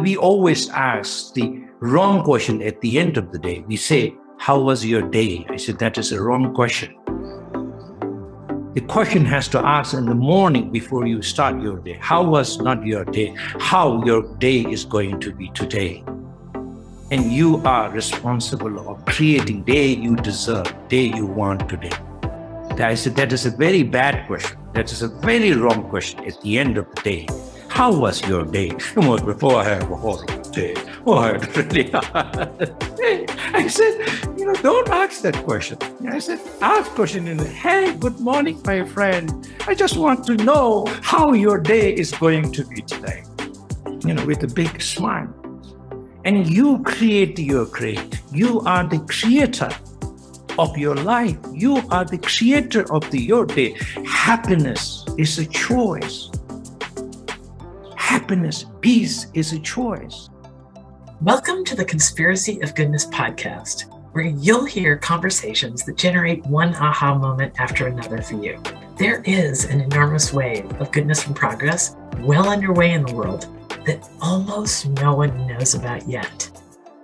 we always ask the wrong question at the end of the day. We say, how was your day? I said, that is a wrong question. The question has to ask in the morning before you start your day. How was not your day? How your day is going to be today? And you are responsible of creating day you deserve, day you want today. I said, that is a very bad question. That is a very wrong question at the end of the day. How was your day? Before I have a horrible day. Oh, I had really hard. I said, don't ask that question. I said, ask question in, hey, good morning, my friend. I just want to know how your day is going to be today. With a big smile. And you create your create. You are the creator of your life. You are the creator of your day. Happiness is a choice. Happiness, peace is a choice. Welcome to the Conspiracy of Goodness podcast, where you'll hear conversations that generate one aha moment after another for you. There is an enormous wave of goodness and progress well underway in the world that almost no one knows about yet.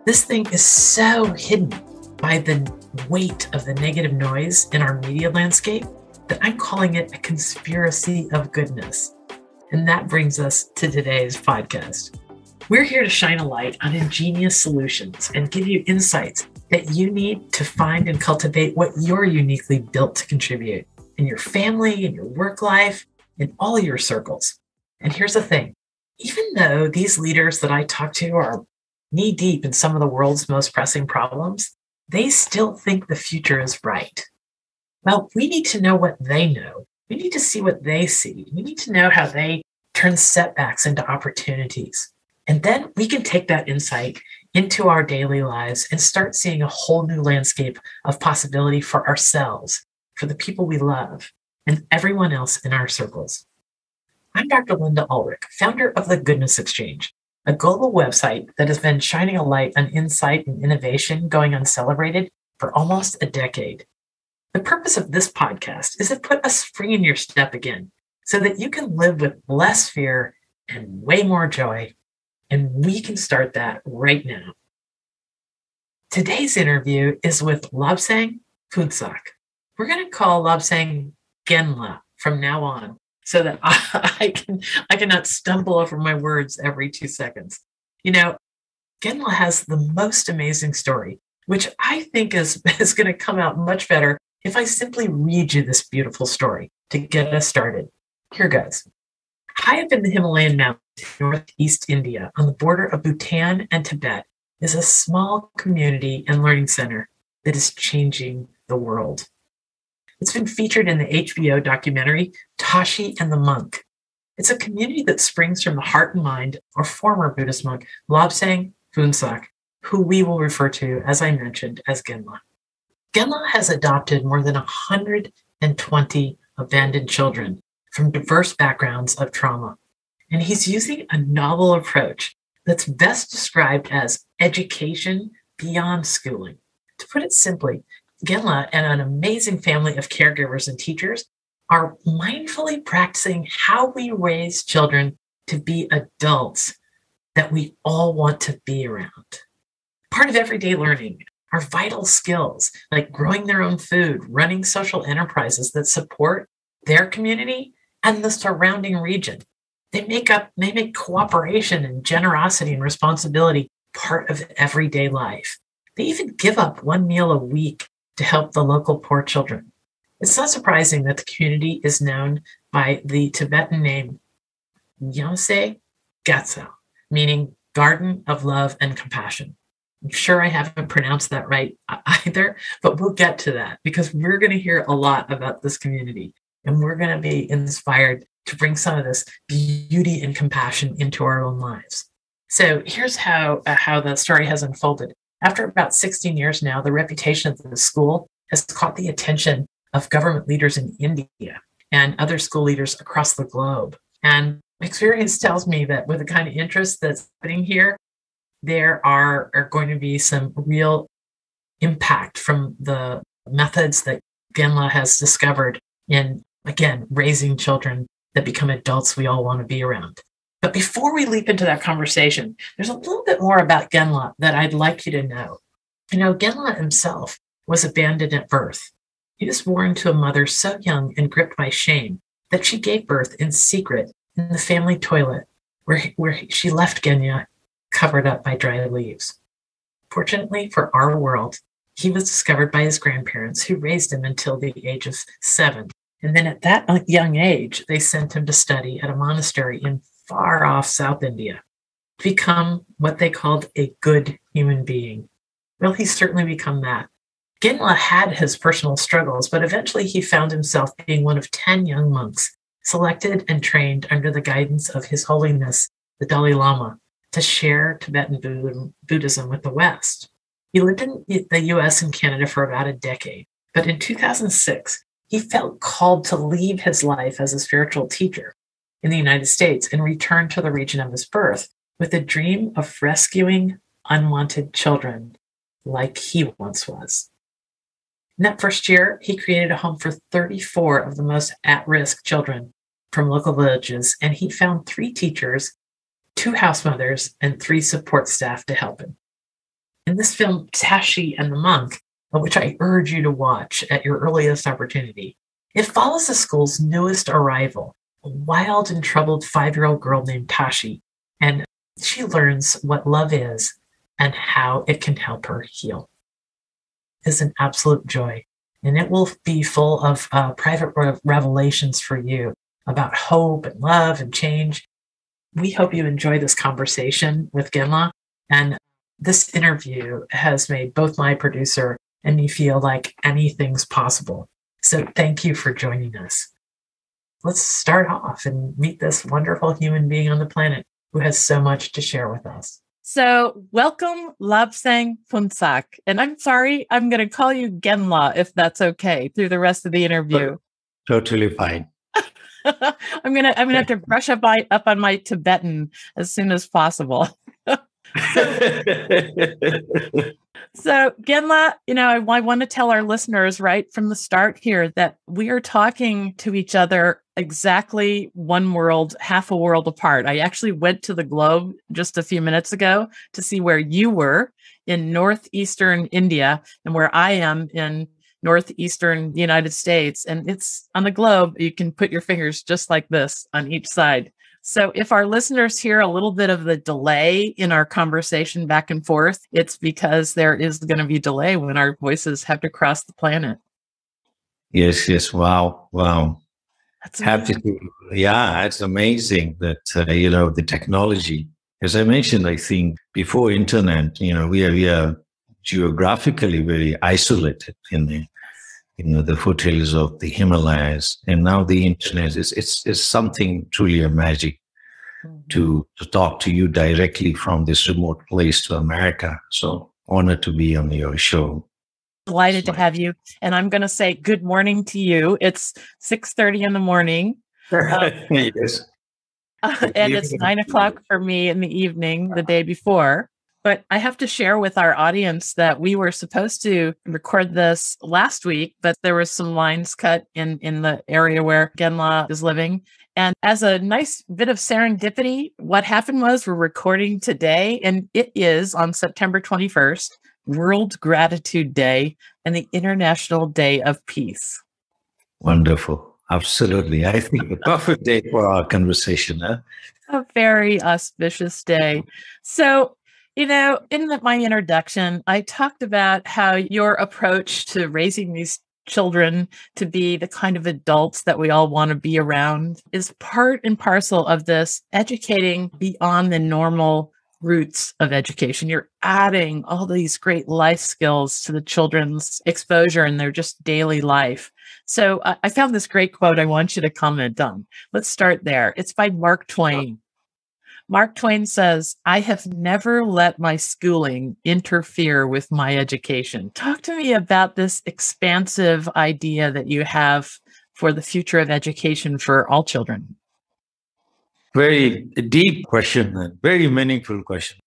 This thing is so hidden by the weight of the negative noise in our media landscape that I'm calling it a conspiracy of goodness. And that brings us to today's podcast. We're here to shine a light on ingenious solutions and give you insights that you need to find and cultivate what you're uniquely built to contribute in your family, in your work life, in all your circles. And here's the thing. Even though these leaders that I talk to are knee deep in some of the world's most pressing problems, they still think the future is bright. Well, we need to know what they know. We need to see what they see. We need to know how they turn setbacks into opportunities. And then we can take that insight into our daily lives and start seeing a whole new landscape of possibility for ourselves, for the people we love, and everyone else in our circles. I'm Dr. Linda Ulrich, founder of the Goodness Exchange, a global website that has been shining a light on insight and innovation going uncelebrated for almost a decade. The purpose of this podcast is to put a spring in your step again so that you can live with less fear and way more joy. And we can start that right now. Today's interview is with Lobsang Phuntsok. We're going to call Lobsang Genla from now on so that I cannot stumble over my words every 2 seconds. Genla has the most amazing story, which I think is going to come out much better if I simply read you this beautiful story to get us started. Here goes. High up in the Himalayan mountains in northeast India, on the border of Bhutan and Tibet, is a small community and learning center that is changing the world. It's been featured in the HBO documentary Tashi and the Monk. It's a community that springs from the heart and mind of former Buddhist monk Lobsang Phuntsok, who we will refer to, as I mentioned, as Genla. Genla has adopted more than 120 abandoned children from diverse backgrounds of trauma, and he's using a novel approach that's best described as education beyond schooling. To put it simply, Genla and an amazing family of caregivers and teachers are mindfully practicing how we raise children to be adults that we all want to be around. Part of everyday learning are vital skills like growing their own food, running social enterprises that support their community and the surrounding region. They make cooperation and generosity and responsibility part of everyday life. They even give up one meal a week to help the local poor children. It's not surprising that the community is known by the Tibetan name Jhamtse Gatsal, meaning Garden of Love and Compassion. I'm sure I haven't pronounced that right either, but we'll get to that because we're going to hear a lot about this community and we're going to be inspired to bring some of this beauty and compassion into our own lives. So here's how the story has unfolded. After about 16 years now, the reputation of the school has caught the attention of government leaders in India and other school leaders across the globe. And experience tells me that with the kind of interest that's happening here, there are going to be some real impact from the methods that Genla has discovered in, again, raising children that become adults we all want to be around. But before we leap into that conversation, there's a little bit more about Genla that I'd like you to know. Genla himself was abandoned at birth. He was born to a mother so young and gripped by shame that she gave birth in secret in the family toilet, where she left Genya covered up by dry leaves. Fortunately for our world, he was discovered by his grandparents, who raised him until the age of 7. And then at that young age, they sent him to study at a monastery in far off South India, to become what they called a good human being. Well, he's certainly become that. Genla had his personal struggles, but eventually he found himself being one of 10 young monks selected and trained under the guidance of His Holiness, the Dalai Lama, to share Tibetan Buddhism with the West. He lived in the US and Canada for about a decade, but in 2006, he felt called to leave his life as a spiritual teacher in the United States and return to the region of his birth with a dream of rescuing unwanted children like he once was. In that first year, he created a home for 34 of the most at-risk children from local villages, and he found 3 teachers, 2 house mothers, and 3 support staff to help him. In this film, Tashi and the Monk, which I urge you to watch at your earliest opportunity, it follows the school's newest arrival, a wild and troubled 5-year-old girl named Tashi, and she learns what love is and how it can help her heal. It's an absolute joy, and it will be full of private revelations for you about hope and love and change. We hope you enjoy this conversation with Genla, and this interview has made both my producer and me feel like anything's possible. So thank you for joining us. Let's start off and meet this wonderful human being on the planet who has so much to share with us. So welcome, Lobsang Phuntsok. And I'm sorry, I'm going to call you Genla, if that's okay, through the rest of the interview. Totally fine. I'm gonna have to brush up on my Tibetan as soon as possible. So Genla, I want to tell our listeners right from the start here that we are talking to each other exactly one world, half a world apart. I actually went to the globe just a few minutes ago to see where you were in northeastern India and where I am in northeastern United States. And it's on the globe, you can put your fingers just like this on each side. So if our listeners hear a little bit of the delay in our conversation back and forth, it's because there is going to be delay when our voices have to cross the planet. Yes. Wow. That's Happy amazing. Yeah, it's amazing that, the technology, as I mentioned, I think before internet, we are geographically very isolated in the foothills of the Himalayas. And now the internet is something truly a magic to talk to you directly from this remote place to America. So honored to be on your show. Delighted to have you. And I'm going to say good morning to you. It's 6:30 in the morning. Yes. And it's 9 o'clock for me in the evening the day before. But I have to share with our audience that we were supposed to record this last week, but there was some lines cut in the area where Genla is living. And as a nice bit of serendipity, what happened was we're recording today, and it is on September 21st, World Gratitude Day and the International Day of Peace. Wonderful. Absolutely. I think the perfect day for our conversation. Huh? A very auspicious day. So, in my introduction, I talked about how your approach to raising these children to be the kind of adults that we all want to be around is part and parcel of this educating beyond the normal roots of education. You're adding all these great life skills to the children's exposure in their just daily life. So I found this great quote I want you to comment on. Let's start there. It's by Mark Twain. Mark Twain says, "I have never let my schooling interfere with my education." Talk to me about this expansive idea that you have for the future of education for all children. Very deep question and very meaningful question.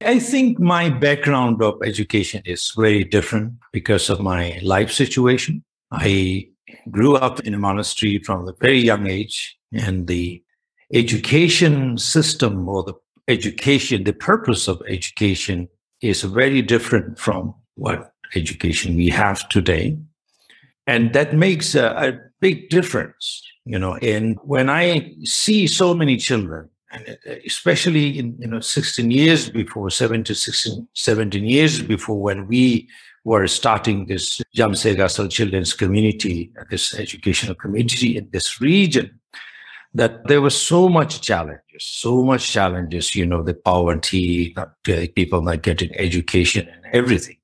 I think my background of education is very different because of my life situation. I grew up in a monastery from a very young age, and the education system or the purpose of education is very different from what education we have today. And that makes a big difference, and when I see so many children, and especially in 16 years before, 17 years before, when we were starting this Jhamtse Gatsal children's community, this educational community in this region, that there was so much challenges, the poverty, people not getting education and everything.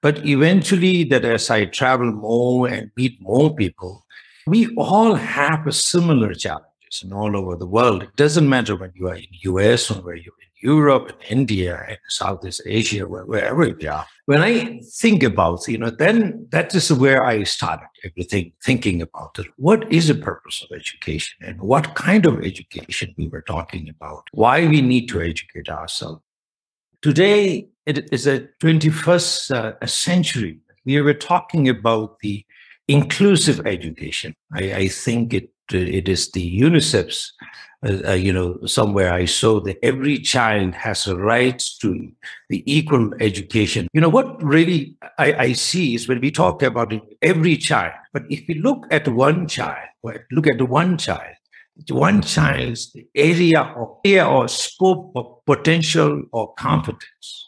But eventually, that as I travel more and meet more people, we all have similar challenges and all over the world. It doesn't matter when you are in the US or where you're in Europe and India and Southeast Asia, wherever you are. When I think about, then that is where I started everything, thinking about it. What is the purpose of education and what kind of education we were talking about? Why we need to educate ourselves. Today, it is a 21st century. We were talking about the inclusive education. I think it is the UNICEF's, somewhere I saw that every child has a right to the equal education. What really I see is when we talk about it, every child, but if we look at one child's area or scope of potential or competence,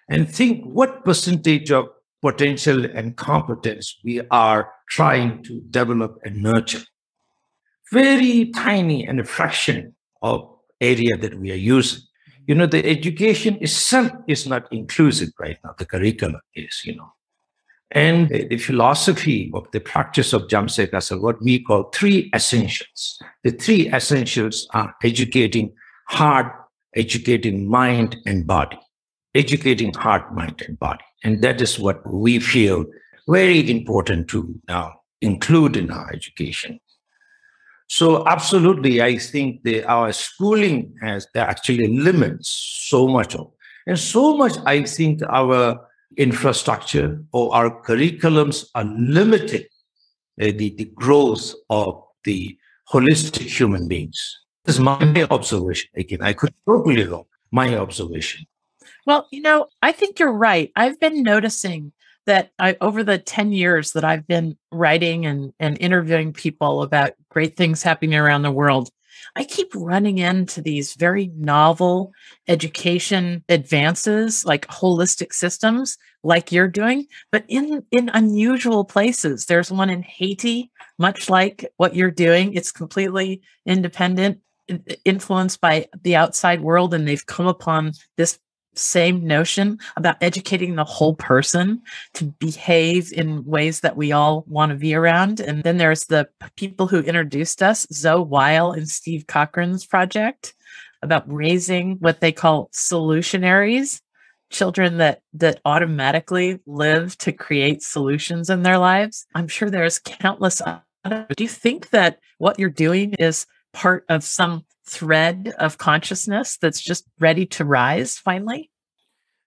and think what percentage of potential and competence we are trying to develop and nurture. Very tiny and a fraction of area that we are using. The education itself is not inclusive right now. The curriculum is, And the philosophy of the practice of Jhamtse Gatsal, what we call three essentials. The three essentials are educating heart, educating mind and body. Educating heart, mind, and body. And that is what we feel very important to now include in our education. So absolutely, I think our schooling has actually limits so much of. And so much, I think our infrastructure or our curriculums are limiting the growth of the holistic human beings. This is my observation. Again, I could totally wrong. My observation. Well, I think you're right. I've been noticing that over the 10 years that I've been writing and interviewing people about great things happening around the world, I keep running into these very novel education advances, like holistic systems, like you're doing, but in unusual places. There's one in Haiti, much like what you're doing. It's completely independent, influenced by the outside world, and they've come upon this same notion about educating the whole person to behave in ways that we all want to be around. And then there's the people who introduced us, Zoe Weil and Steve Cochran's project about raising what they call solutionaries, children that automatically live to create solutions in their lives. I'm sure there's countless others. Do you think that what you're doing is part of some thread of consciousness that's just ready to rise finally?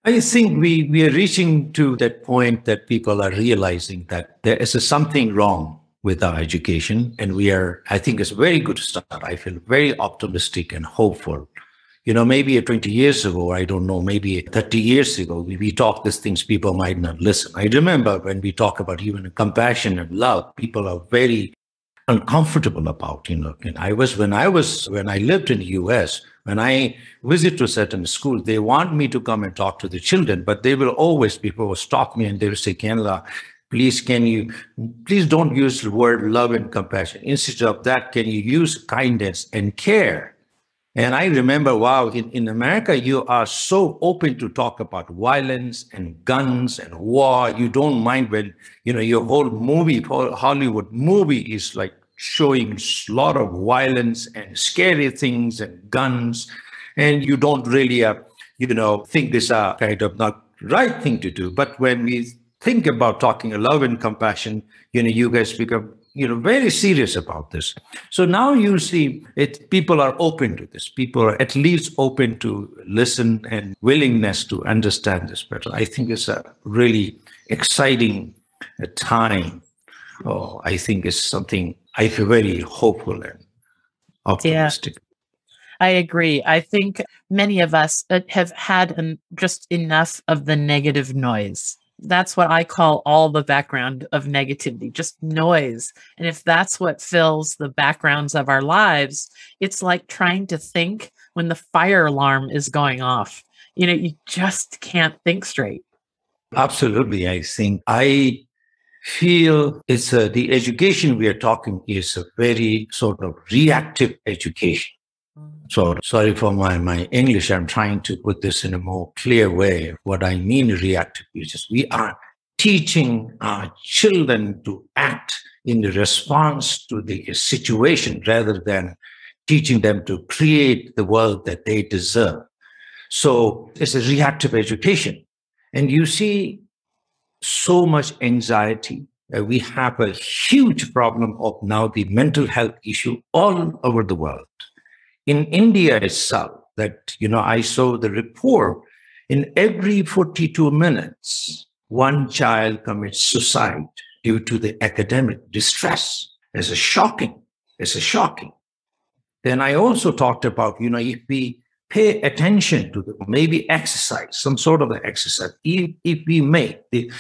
I think we are reaching to that point that people are realizing that there is something wrong with our education. And I think it's a very good start. I feel very optimistic and hopeful. Maybe 20 years ago, I don't know, maybe 30 years ago, we talk these things, people might not listen. I remember when we talk about even compassion and love, people are very uncomfortable about, And when I lived in the US, when I visit to certain schools, they want me to come and talk to the children, but they will always, people will stop me and they will say, Canada, please don't use the word love and compassion. Instead of that, can you use kindness and care? And I remember, wow, in America, you are so open to talk about violence and guns and war. You don't mind when, your whole Hollywood movie is like showing a lot of violence and scary things and guns. And you don't really, think this is kind of not right thing to do. But when we think about talking love and compassion, you guys become very serious about this. So now you see people are open to this. People are at least open to listen and willingness to understand this better. I think it's a really exciting time. I think it's something I feel very hopeful and optimistic. I agree. I think many of us have had just enough of the negative noise. That's what I call all the background of negativity, just noise. And if that's what fills the backgrounds of our lives, it's like trying to think when the fire alarm is going off. You just can't think straight. Absolutely. I feel it's the education we are talking is a very sort of reactive education. So sorry for my English. I'm trying to put this in a more clear way. What I mean reactive is we are teaching our children to act in response to the situation rather than teaching them to create the world that they deserve. So it's a reactive education. And you see so much anxiety. We have a huge problem of now the mental health issue all over the world. In India itself, I saw the report, in every 42 minutes, one child commits suicide due to the academic distress. It's shocking. Then I also talked about, if we pay attention to maybe exercise, some sort of exercise, if we make the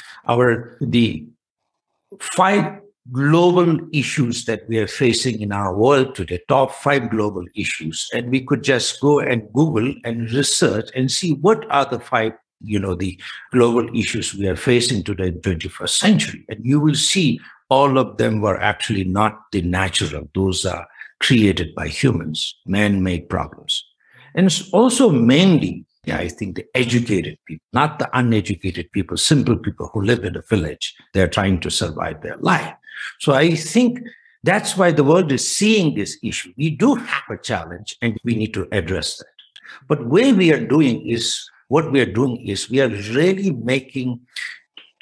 5 global issues that we are facing in our world today, top 5 global issues, and we could just go and Google and research and see what are the 5, the global issues we are facing today in the 21st century. And you will see all of them were actually not the natural. Those are created by humans, man-made problems. And it's also mainly, I think, the educated people, not the uneducated people, simple people who live in a village. They're trying to survive their life. So I think that's why the world is seeing this issue. We do have a challenge and we need to address that. But what we are doing is we are really making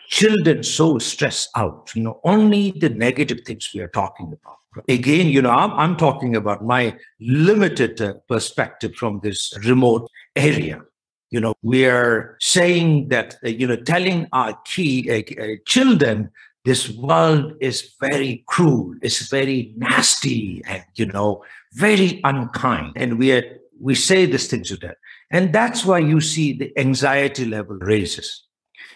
children so stressed out. Only the negative things we are talking about. Again, I'm talking about my limited perspective from this remote area. We are saying that, telling our children this world is very cruel, it's very nasty, and, very unkind. And we say this thing to them. And that's why you see the anxiety level raises.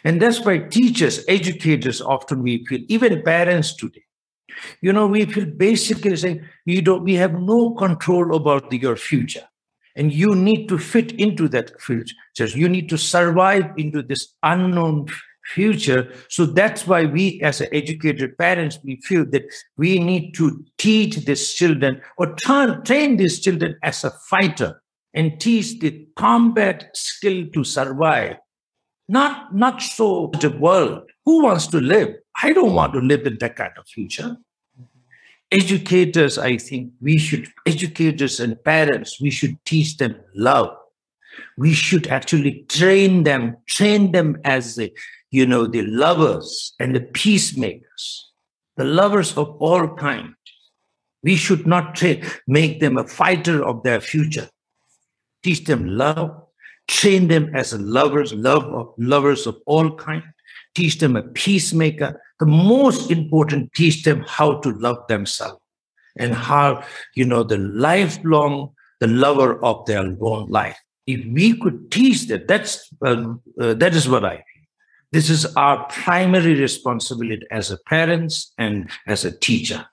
And that's why teachers, educators, often we feel, even parents today, we feel basically saying, we have no control about your future. And you need to fit into that future. You need to survive into this unknown future. So that's why we, as educated parents, we feel that we need to teach these children or train these children as a fighter and teach the combat skill to survive. Not so the world. Who wants to live? I don't want to live in that kind of future. Educators, I think educators and parents, we should teach them love. We should actually train them as the lovers and the peacemakers, the lovers of all kind. We should not make them a fighter of their future. Teach them love, train them as lovers of all kind. Teach them a peacemaker. The most important, teach them how to love themselves and how, the lover of their own life. If we could teach that, that is what I feel. This is our primary responsibility as a parents and as a teacher.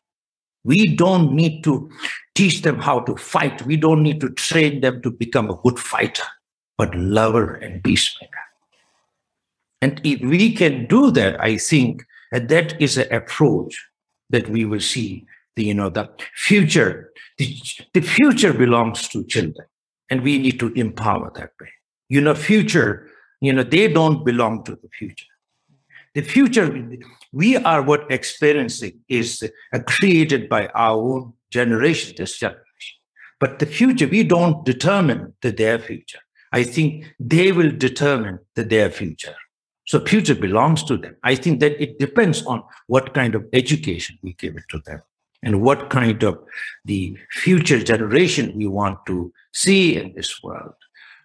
We don't need to teach them how to fight. We don't need to train them to become a good fighter, but lover and peacemaker. And if we can do that, I think that is an approach that we will see. The future. The future belongs to children, and we need to empower that way. Future. They don't belong to the future. The future, we are what experiencing is created by our own generation, this generation. But the future, we don't determine their future. I think they will determine their future. So future belongs to them. I think that it depends on what kind of education we give it to them and what kind of the future generation we want to see in this world.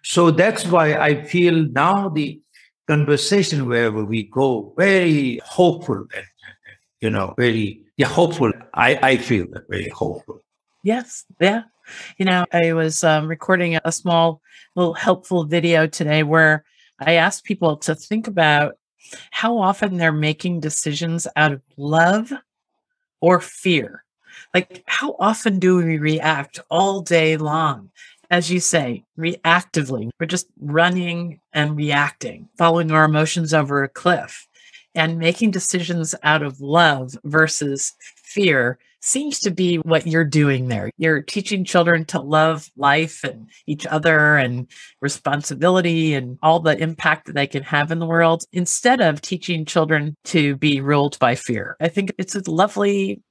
So that's why I feel now the conversation wherever we go, very hopeful and, very hopeful. I feel that very hopeful. Yes. Yeah. I was recording a small little helpful video today where I asked people to think about how often they're making decisions out of love or fear. Like, how often do we react all day long? As you say, reactively. We're just running and reacting, following our emotions over a cliff. And making decisions out of love versus fear seems to be what you're doing there. You're teaching children to love life and each other and responsibility and all the impact that they can have in the world instead of teaching children to be ruled by fear. I think it's a lovely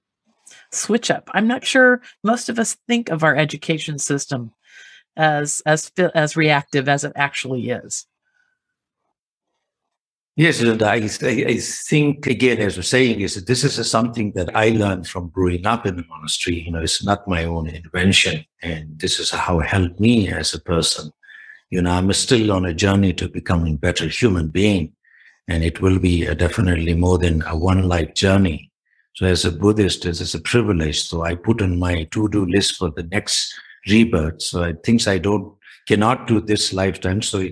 switch up. I'm not sure most of us think of our education system as reactive as it actually is. Yes, and I think, again, as we're saying, is that this is something that I learned from growing up in the monastery. It's not my own invention. And this is how it helped me as a person. I'm still on a journey to becoming a better human being. And it will be definitely more than a one-life journey. So as a Buddhist, this is a privilege. So I put on my to-do list for the next rebirth. So things I cannot do this lifetime. So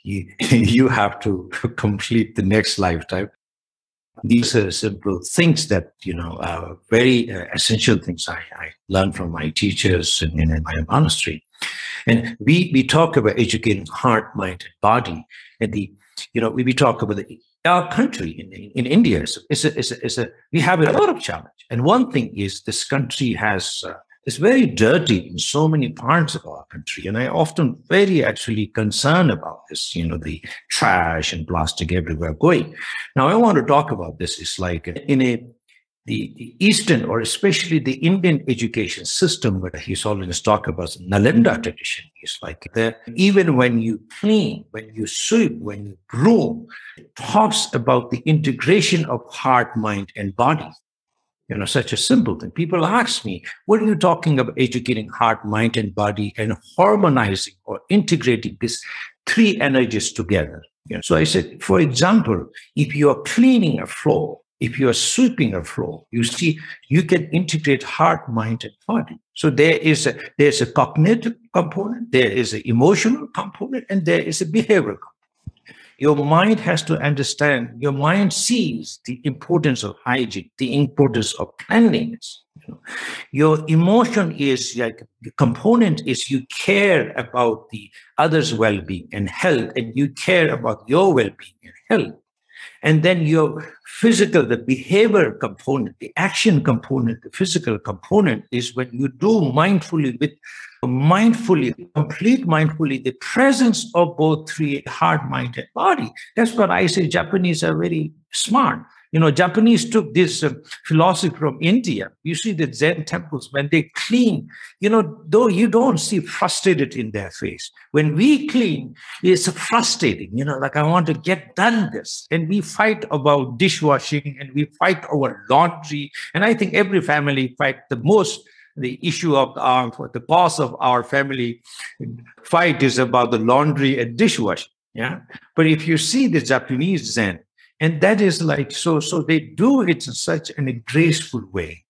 you have to complete the next lifetime. These are simple things that, are very essential things I learned from my teachers in my monastery. And we talk about educating heart, mind, and body. And we talk about our country in India. We have a lot of challenge. And one thing is this country is very dirty in so many parts of our country. And I often very actually concerned about this, the trash and plastic everywhere going. Now, I want to talk about this. It's like the Eastern, or especially the Indian education system, where he's always talk about Nalanda tradition. It's like even when you clean, when you sweep, when you broom, it talks about the integration of heart, mind, and body. Such a simple thing. People ask me, what are you talking about educating heart, mind, and body and harmonizing or integrating these three energies together? So I said, for example, if you are cleaning a floor, if you are sweeping a floor, you see, you can integrate heart, mind, and body. So there's a cognitive component, there is an emotional component, and there is a behavioral component. Your mind has to understand, your mind sees the importance of hygiene, the importance of cleanliness. Your emotion is like the component is you care about the other's well-being and health, and you care about your well-being and health. And then your physical, the behavior component, the action component, the physical component is when you do mindfully, complete mindfully, the presence of both three, heart, mind, and body. That's what I say. Japanese are very smart. Japanese took this philosophy from India. You see the Zen temples, when they clean, though you don't see frustrated in their face. When we clean, it's frustrating, like I want to get done this. And we fight about dishwashing and we fight over laundry. And I think every family fight the issue of the cause of our family fight is about the laundry and dishwashing. Yeah. But if you see the Japanese Zen, and that is like, so they do it in such a graceful way,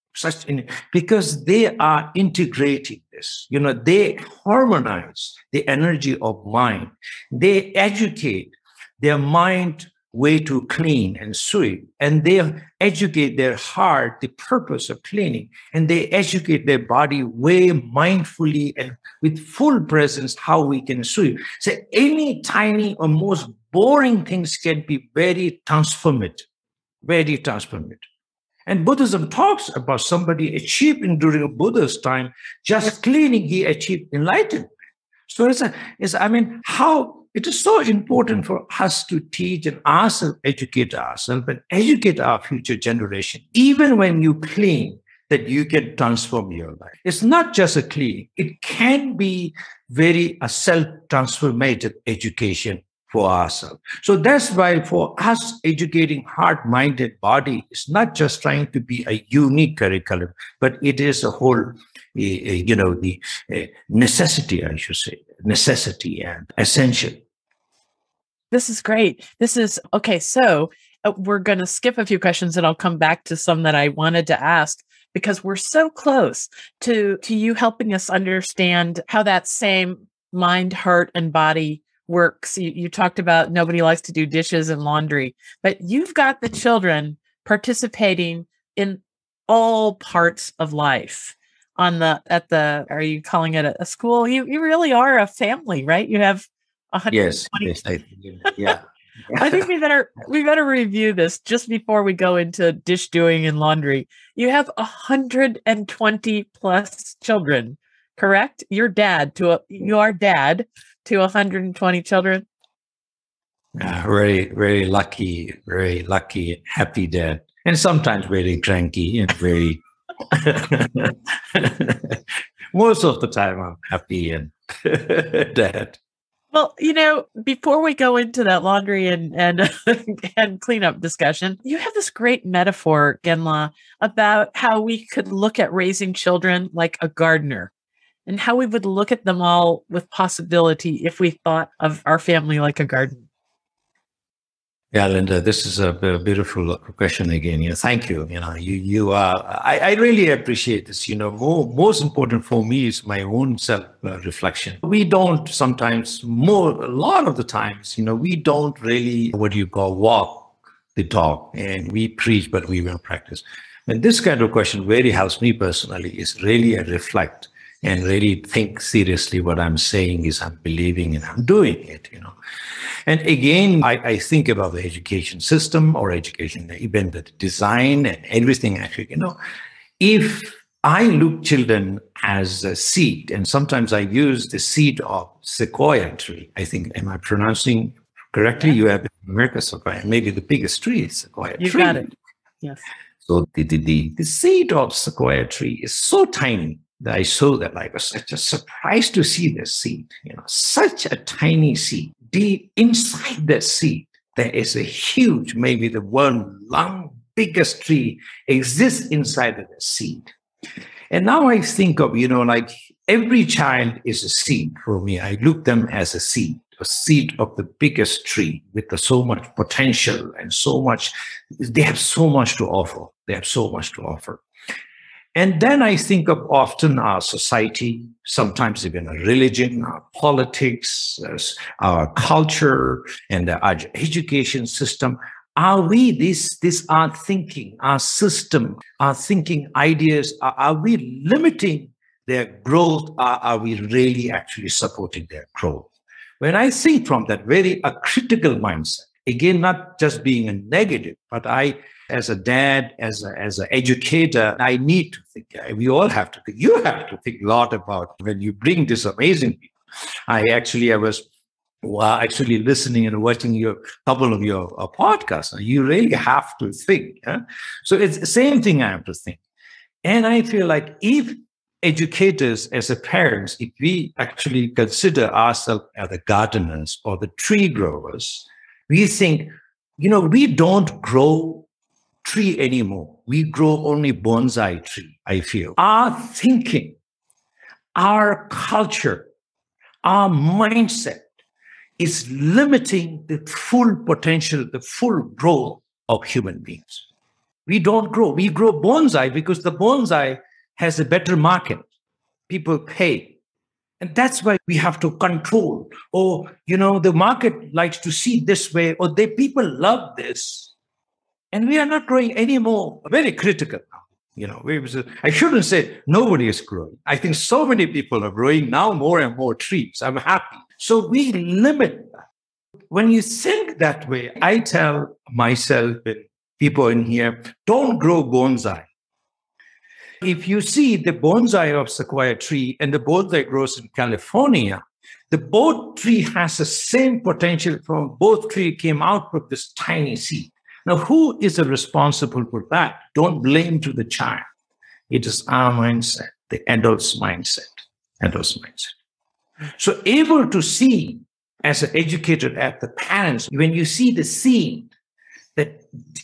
because they are integrating this. They harmonize the energy of mind. They educate their mind way to clean and sweep, and they educate their heart the purpose of cleaning, and they educate their body way mindfully and with full presence how we can sweep. So any tiny or most boring things can be very transformative, very transformative. And Buddhism talks about somebody achieving during Buddha's time, just cleaning, he achieved enlightenment. So how it is so important for us to teach and ourselves, educate ourselves, and educate our future generation. Even when you clean, that you can transform your life. It's not just a cleaning. It can be very a self-transformative education for ourselves. So that's why for us, educating heart, mind, and body is not just trying to be a unique curriculum, but it is a whole, the necessity, I should say, necessity and essential. This is great. This is okay. So we're going to skip a few questions and I'll come back to some that I wanted to ask. because we're so close to you helping us understand how that same mind, heart, and body works. You talked about nobody likes to do dishes and laundry, but you've got the children participating in all parts of life. Are you calling it a school? You really are a family, right? You have 120. Yes, yeah. I think we better review this just before we go into dish doing and laundry. You have 120 plus children, correct? You are dad to 120 children. Very, very lucky, happy dad, and sometimes very cranky and very. Most of the time, I'm happy and dad. Well, before we go into that laundry and and cleanup discussion, you have this great metaphor, Genla, about how we could look at raising children like a gardener, and how we would look at them all with possibility if we thought of our family like a garden. Yeah, Linda, this is a beautiful question again. Thank you. You are. I really appreciate this. Most important for me is my own self reflection. We don't sometimes, a lot of the times, we don't really walk the talk, and we preach, but we won't practice. And this kind of question really helps me personally. Is really a reflect and really think seriously what I'm saying is I'm believing and I'm doing it, And again, I think about the education system or education, even the design and everything actually, if I look children as a seed, and sometimes I use the seed of sequoia tree. I think, am I pronouncing correctly? You have American sequoia, maybe the biggest tree is sequoia tree. You got it. Yes. So the seed of sequoia tree is so tiny that I saw that I was such a surprise to see this seed, such a tiny seed. Deep inside that seed, there is a huge, maybe the world's biggest tree exists inside of the seed. And now I think of, like every child is a seed for me. I look them as a seed of the biggest tree with so much potential and so much, they have so much to offer. And then I think of often our society, sometimes even our religion, our politics, our culture, and our education system. Are we our thinking, our system, our thinking ideas, are we limiting their growth? Are we really actually supporting their growth? When I think from that a critical mindset, again, not just being a negative, but as a dad, as an educator, I need to think. We all have to think. You have to think a lot about when you bring this amazing people. I was actually listening and watching a couple of your podcasts. You really have to think. So it's the same thing I have to think. And I feel like if educators, as a parents, if we actually consider ourselves as the gardeners or the tree growers, we think, we don't grow tree anymore. We grow only bonsai tree, I feel. Our thinking, our culture, our mindset is limiting the full potential, the full growth of human beings. We don't grow. We grow bonsai because the bonsai has a better market. People pay. And that's why we have to control. Or, the market likes to see this way, or people love this. And we are not growing anymore. Very critical now. I shouldn't say nobody is growing. I think so many people are growing now more and more trees. I'm happy. So we limit that. When you think that way, I tell myself and people in here, don't grow bonsai. If you see the bonsai of sequoia tree and the bonsai grows in California, the both tree has the same potential from both tree came out with this tiny seed. Now, who is responsible for that? Don't blame to the child. It is our mindset, the adult's mindset. So able to see as an educator, at the parents, when you see the seed, that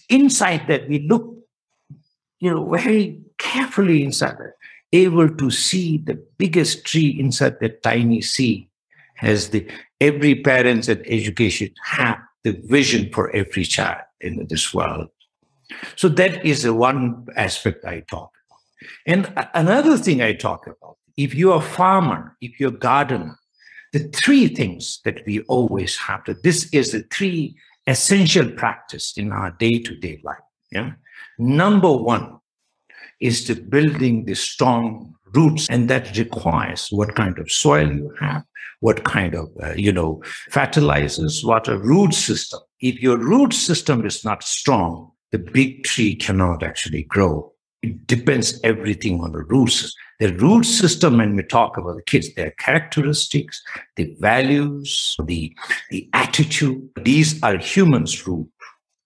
inside that we look, very carefully inside it, able to see the biggest tree inside that tiny seed, as every parent and education have the vision for every child in this world. So that is the one aspect I talk about. And another thing I talk about, if you're a farmer, if you're a gardener, the three things that we always have to, this is the three essential practice in our day-to-day life. Yeah. Number one is to building the strong roots, and that requires what kind of soil you have, what kind of, fertilizers, what a root system. If your root system is not strong, the big tree cannot actually grow. It depends everything on the roots. The root system, when we talk about the kids, their characteristics, the values, the attitude, these are humans' root,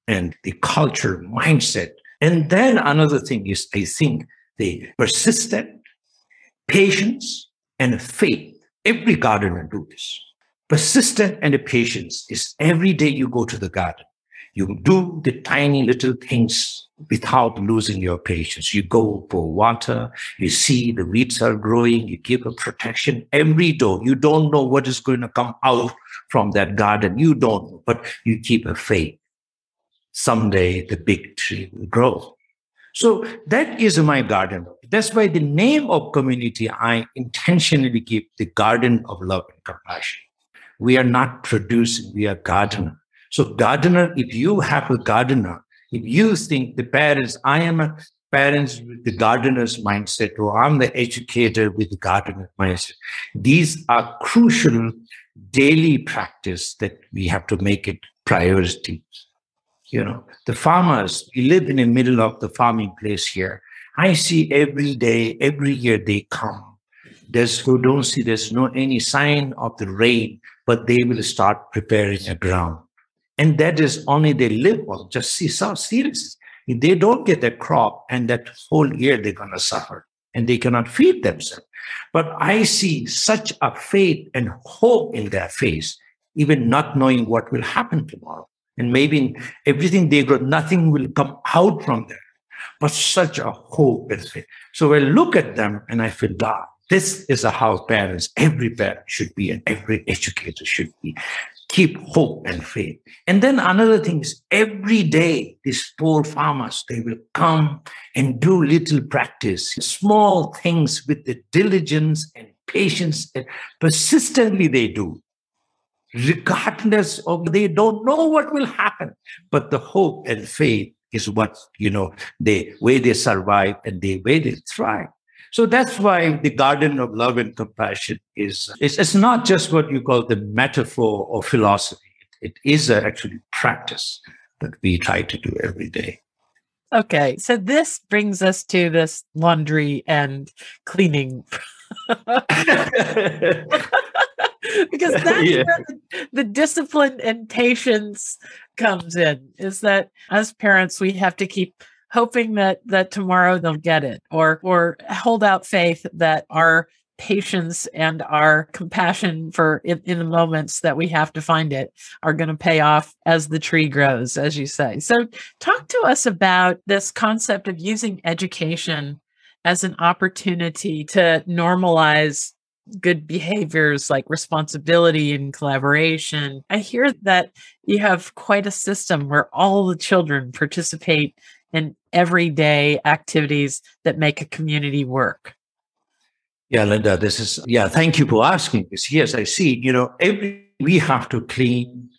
and the culture, mindset. And then another thing is, I think, the persistent patience and faith. Every gardener do this. Persistent and patience is every day you go to the garden. You do the tiny little things without losing your patience. You go for water, you see the weeds are growing, you give a protection every day. You don't know what is going to come out from that garden. You don't know, but you keep a faith. Someday the big tree will grow. So that is my garden. That's why the name of community, I intentionally keep the garden of love and compassion. We are not producing, we are gardener. So gardener, if you have a gardener, if you think the parents, I am a parents with the gardener's mindset, or I'm the educator with the gardener mindset, these are crucial daily practice that we have to make it priorities. The farmers, we live in the middle of the farming place here. I see every day, every year they come. There's no any sign of the rain, but they will start preparing a ground. And that is only they live on. Just see how serious. If they don't get a crop, and that whole year they're going to suffer and they cannot feed themselves. But I see such a faith and hope in their face, even not knowing what will happen tomorrow. And maybe everything they grow, nothing will come out from there, but such a hope and faith. So I look at them and I feel, God, this is how parents, every parent should be, and every educator should be. Keep hope and faith. And then another thing is, every day, these poor farmers, they will come and do little practice, small things with the diligence and patience, and persistently they do. Regardless of, they don't know what will happen, but the hope and faith is what, the way they survive and the way they thrive. So that's why the garden of love and compassion it's not just what you call the metaphor or philosophy. It is actually practice that we try to do every day. Okay, so this brings us to this laundry and cleaning. Because that's where the discipline and patience comes in, is that as parents, we have to keep hoping that tomorrow they'll get it, or hold out faith that our patience and our compassion for in the moments that we have to find it are going to pay off as the tree grows, as you say. So talk to us about this concept of using education as an opportunity to normalize good behaviors like responsibility and collaboration. I hear that you have quite a system where all the children participate in everyday activities that make a community work. Yeah, Linda, thank you for asking this. Yes, I see, we have to clean,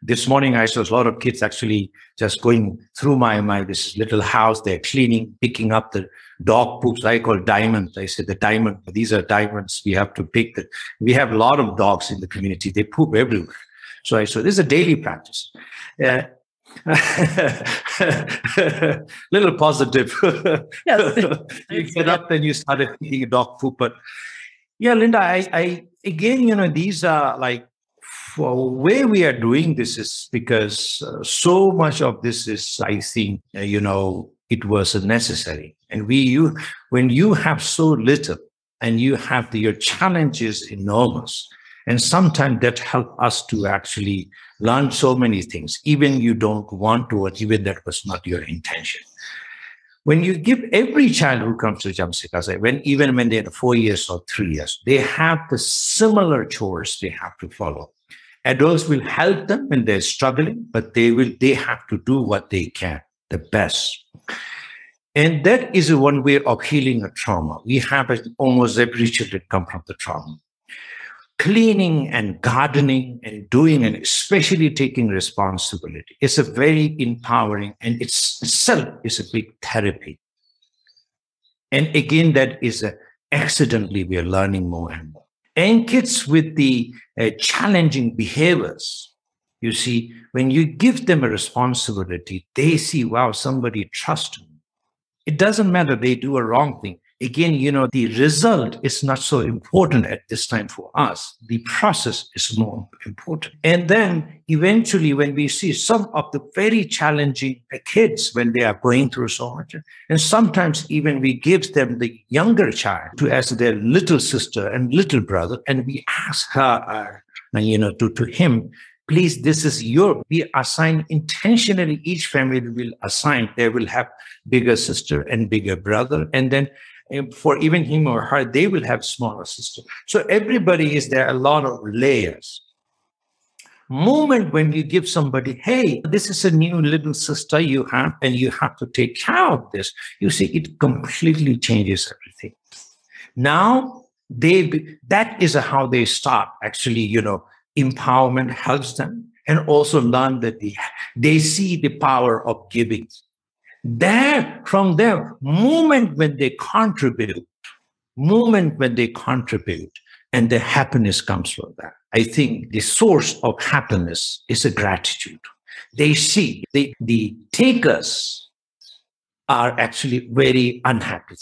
this morning I saw a lot of kids actually just going through my this little house. They're cleaning, picking up the dog poops. I call diamonds. I said the diamond, these are diamonds. We have to pick that. We have a lot of dogs in the community. They poop everywhere. So I said, this is a daily practice. Little positive. Yes. You get up and you started eating dog poop. But yeah, Linda, I again, these are like, for where we are doing this is because so much of this is, I think, it was necessary. And when you have so little and you have your challenge is enormous, and sometimes that helps us to actually learn so many things, even you don't want to, or even that was not your intention. When you give every child who comes to Jhamtse, even when they're 4 years or 3 years, they have the similar chores they have to follow. Adults will help them when they're struggling, but they have to do what they can, the best. And that is one way of healing a trauma. We have almost every children come from the trauma. Cleaning and gardening and doing, and especially taking responsibility, is a very empowering, and itself is a big therapy. And again, that is accidentally we are learning more and more. And kids with the challenging behaviors, you see, when you give them a responsibility, they see, wow, somebody trusts me. It doesn't matter they do a wrong thing. Again, the result is not so important at this time for us. The process is more important. And then eventually when we see some of the very challenging kids when they are going through so much, and sometimes even we give them the younger child as their little sister and little brother, and we ask her, to him, please, this is we assign intentionally, each family will assign, they will have bigger sister and bigger brother. And then for even him or her, they will have smaller sister. So everybody is there, a lot of layers. Moment when you give somebody, hey, this is a new little sister you have, and you have to take care of this. You see, it completely changes everything. Now, that is how they start actually, empowerment helps them, and also learn that they see the power of giving. From there, moment when they contribute, and the happiness comes from that. I think the source of happiness is a gratitude. They see the takers are actually very unhappy,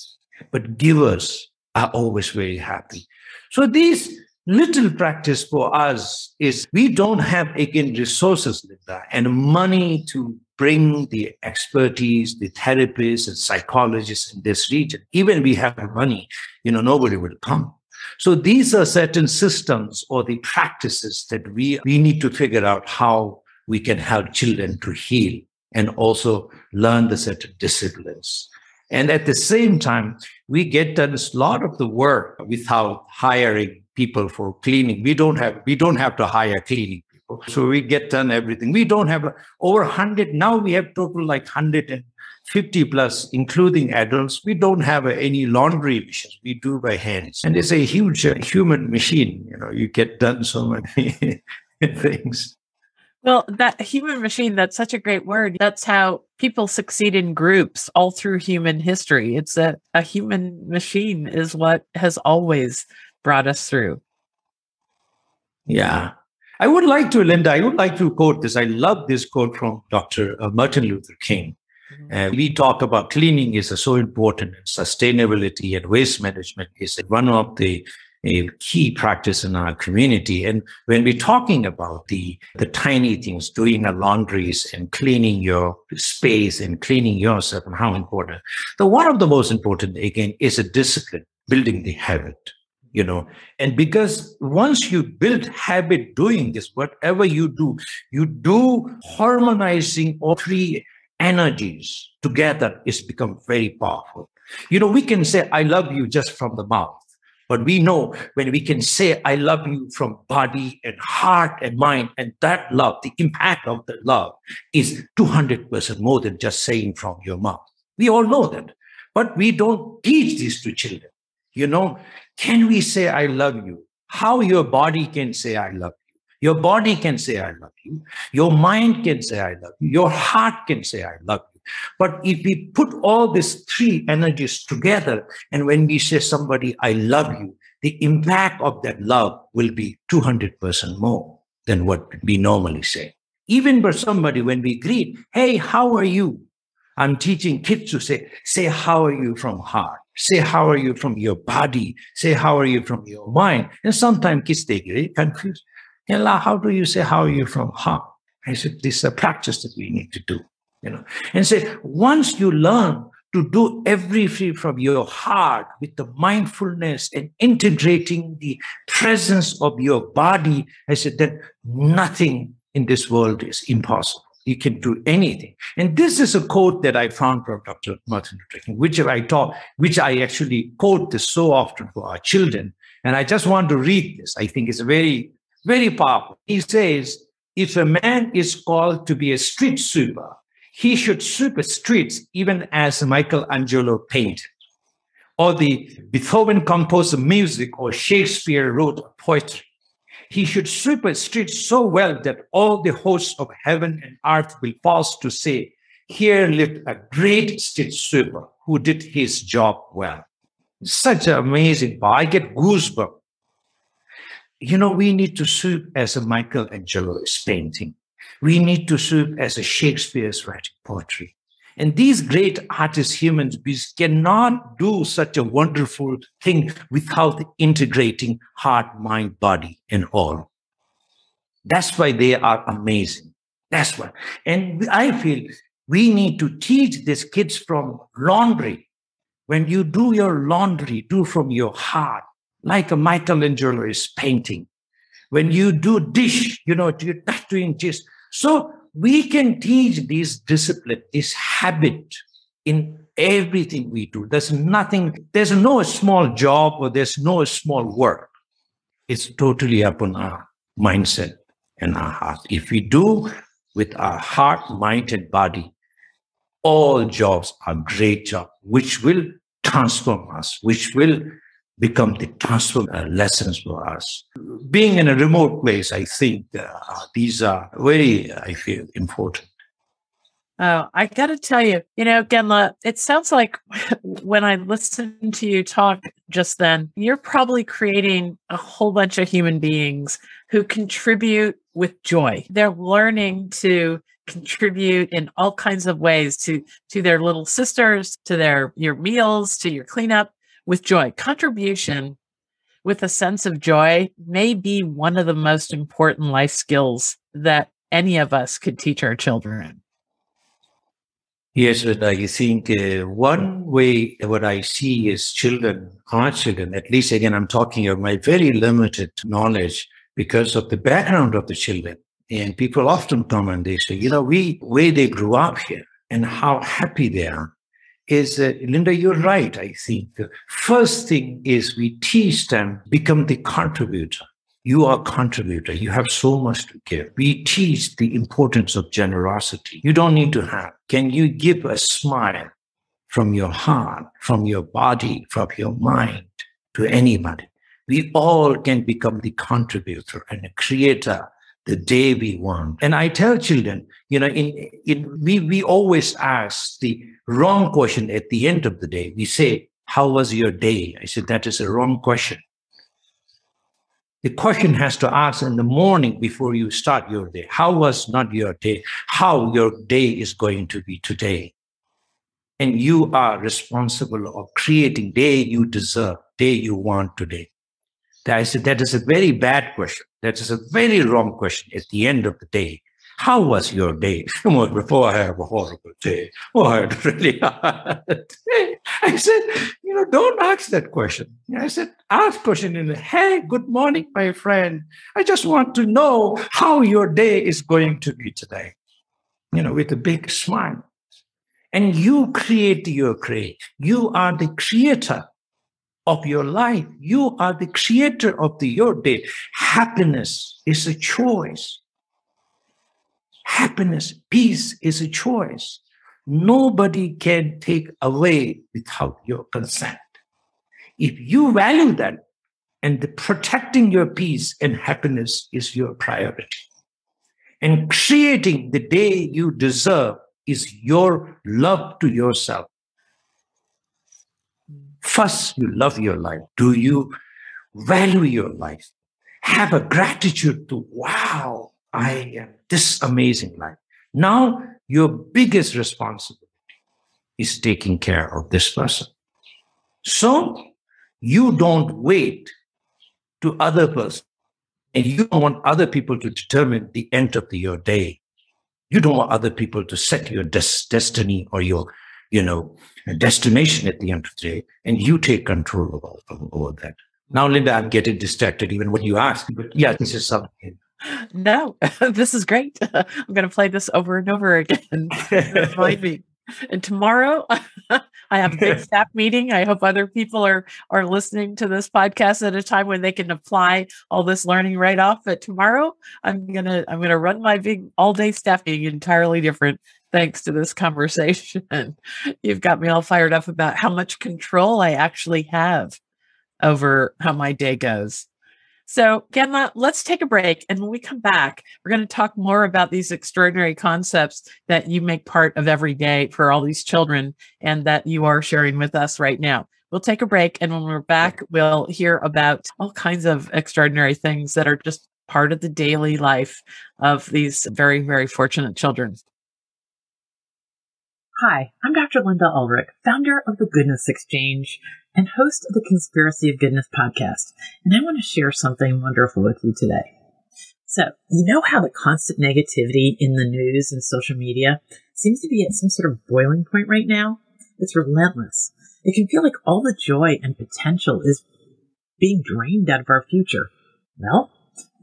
but givers are always very happy. So these little practice for us is, we don't have, again, resources, Linda, and money to bring the expertise, the therapists and psychologists in this region. Even we have money, nobody will come. So these are certain systems or the practices that we need to figure out how we can help children to heal and also learn the certain disciplines. And at the same time, we get done a lot of the work without hiring people for cleaning. We don't have to hire cleaning people. So we get done everything. We don't have over 100. Now we have total like 150 plus, including adults. We don't have any laundry machines. We do by hands. And it's a huge human machine. You get done so many things. Well, that human machine, that's such a great word. That's how people succeed in groups all through human history. It's a human machine is what has always brought us through. Yeah. I would like to quote this. I love this quote from Dr. Martin Luther King. We talk about cleaning is so important, and sustainability and waste management is one of the key practice in our community. And when we're talking about the tiny things, doing the laundries and cleaning your space and cleaning yourself, and how important, one of the most important, again, is a discipline, building the habit. And because once you build habit doing this, whatever you do harmonizing all three energies together is become very powerful. We can say, I love you just from the mouth, but we know when we can say, I love you from body and heart and mind, and that love, the impact of the love is 200% more than just saying from your mouth. We all know that, but we don't teach this to children. Can we say, I love you? How your body can say, I love you. Your body can say, I love you. Your mind can say, I love you. Your heart can say, I love you. But if we put all these three energies together, and when we say somebody, I love you, the impact of that love will be 200% more than what we normally say. Even for somebody, when we greet, hey, how are you? I'm teaching kids to say, how are you from heart? Say, how are you from your body? Say, how are you from your mind? And sometimes kids, they get confused. How do you say, how are you from heart? I said, this is a practice that we need to do, And say, once you learn to do everything from your heart with the mindfulness and integrating the presence of your body, I said, then nothing in this world is impossible. You can do anything. And this is a quote that I found from Dr. Martin Luther King, which I actually quote this so often for our children. And I just want to read this. I think it's very, very powerful. He says, if a man is called to be a street sweeper, He should sweep the streets even as Michelangelo painted, or the Beethoven composed music, or Shakespeare wrote poetry. He should sweep the streets so well that all the hosts of heaven and earth will pause to say, here lived a great street sweeper who did his job well. Such an amazing power. I get goosebumps. We need to sweep as a Michelangelo is painting. We need to sweep as a Shakespeare's writing poetry. And these great artists, human beings, cannot do such a wonderful thing without integrating heart, mind, body, and all. That's why they are amazing. That's why. And I feel we need to teach these kids from laundry. When you do your laundry, do from your heart, like a Michelangelo is painting. When you do dish, you're not doing dish. So we can teach this discipline, this habit in everything we do. There's no small job or there's no small work. It's totally upon our mindset and our heart. If we do with our heart, mind, and body, all jobs are great jobs, which will transform us, which will become the transform lessons for us. Being in a remote place, I think these are very, I feel, important. Oh, I got to tell you, Genla, it sounds like when I listened to you talk just then, you're probably creating a whole bunch of human beings who contribute with joy. They're learning to contribute in all kinds of ways to their little sisters, to your meals, to your cleanup with joy. Contribution with a sense of joy may be one of the most important life skills that any of us could teach our children. Yes, but I think one way what I see is our children, at least again, I'm talking of my very limited knowledge because of the background of the children. And people often come and they say, way they grew up here and how happy they are is, Linda, you're right, I think. The first thing is we teach them, become the contributor. You are a contributor. You have so much to give. We teach the importance of generosity. You don't need to have. Can you give a smile from your heart, from your body, from your mind to anybody? We all can become the contributor and a creator the day we want. And I tell children, we always ask the wrong question at the end of the day. We say, how was your day? I said, that is a wrong question. The question has to ask in the morning before you start your day. How was not your day? How your day is going to be today? And you are responsible of creating day you deserve, day you want today. I said, that is a very bad question. That is a very wrong question at the end of the day. How was your day? Before I have a horrible day. Oh, I had a really hard day. I said, don't ask that question. I said, ask question in hey, good morning, my friend. I just want to know how your day is going to be today. With a big smile. And you create your create. You are the creator of your life. You are the creator of your day. Happiness is a choice. Happiness, peace is a choice. Nobody can take away without your consent. If you value that, and protecting your peace and happiness is your priority, and creating the day you deserve is your love to yourself. First, you love your life. Do you value your life? Have a gratitude to, wow, I am this amazing life. Now, your biggest responsibility is taking care of this person. So, you don't wait to other person, and you don't want other people to determine the end of your day. You don't want other people to set your destiny or your, destination at the end of the day, and you take control over that. Now, Linda, I'm getting distracted even when you ask, but yeah, this is something. No, this is great. I'm going to play this over and over again. Remind me. And tomorrow, I have a big staff meeting. I hope other people are listening to this podcast at a time when they can apply all this learning right off. But tomorrow, I'm gonna run my big all-day staff meeting entirely different thanks to this conversation. You've got me all fired up about how much control I actually have over how my day goes. So, Genma, let's take a break. And when we come back, we're going to talk more about these extraordinary concepts that you make part of every day for all these children and that you are sharing with us right now. We'll take a break. And when we're back, we'll hear about all kinds of extraordinary things that are just part of the daily life of these very, very fortunate children. Hi, I'm Dr. Linda Ulrich, founder of the Goodness Exchange and host of the Conspiracy of Goodness podcast. And I want to share something wonderful with you today. So, you know how the constant negativity in the news and social media seems to be at some sort of boiling point right now? It's relentless. It can feel like all the joy and potential is being drained out of our future. Well,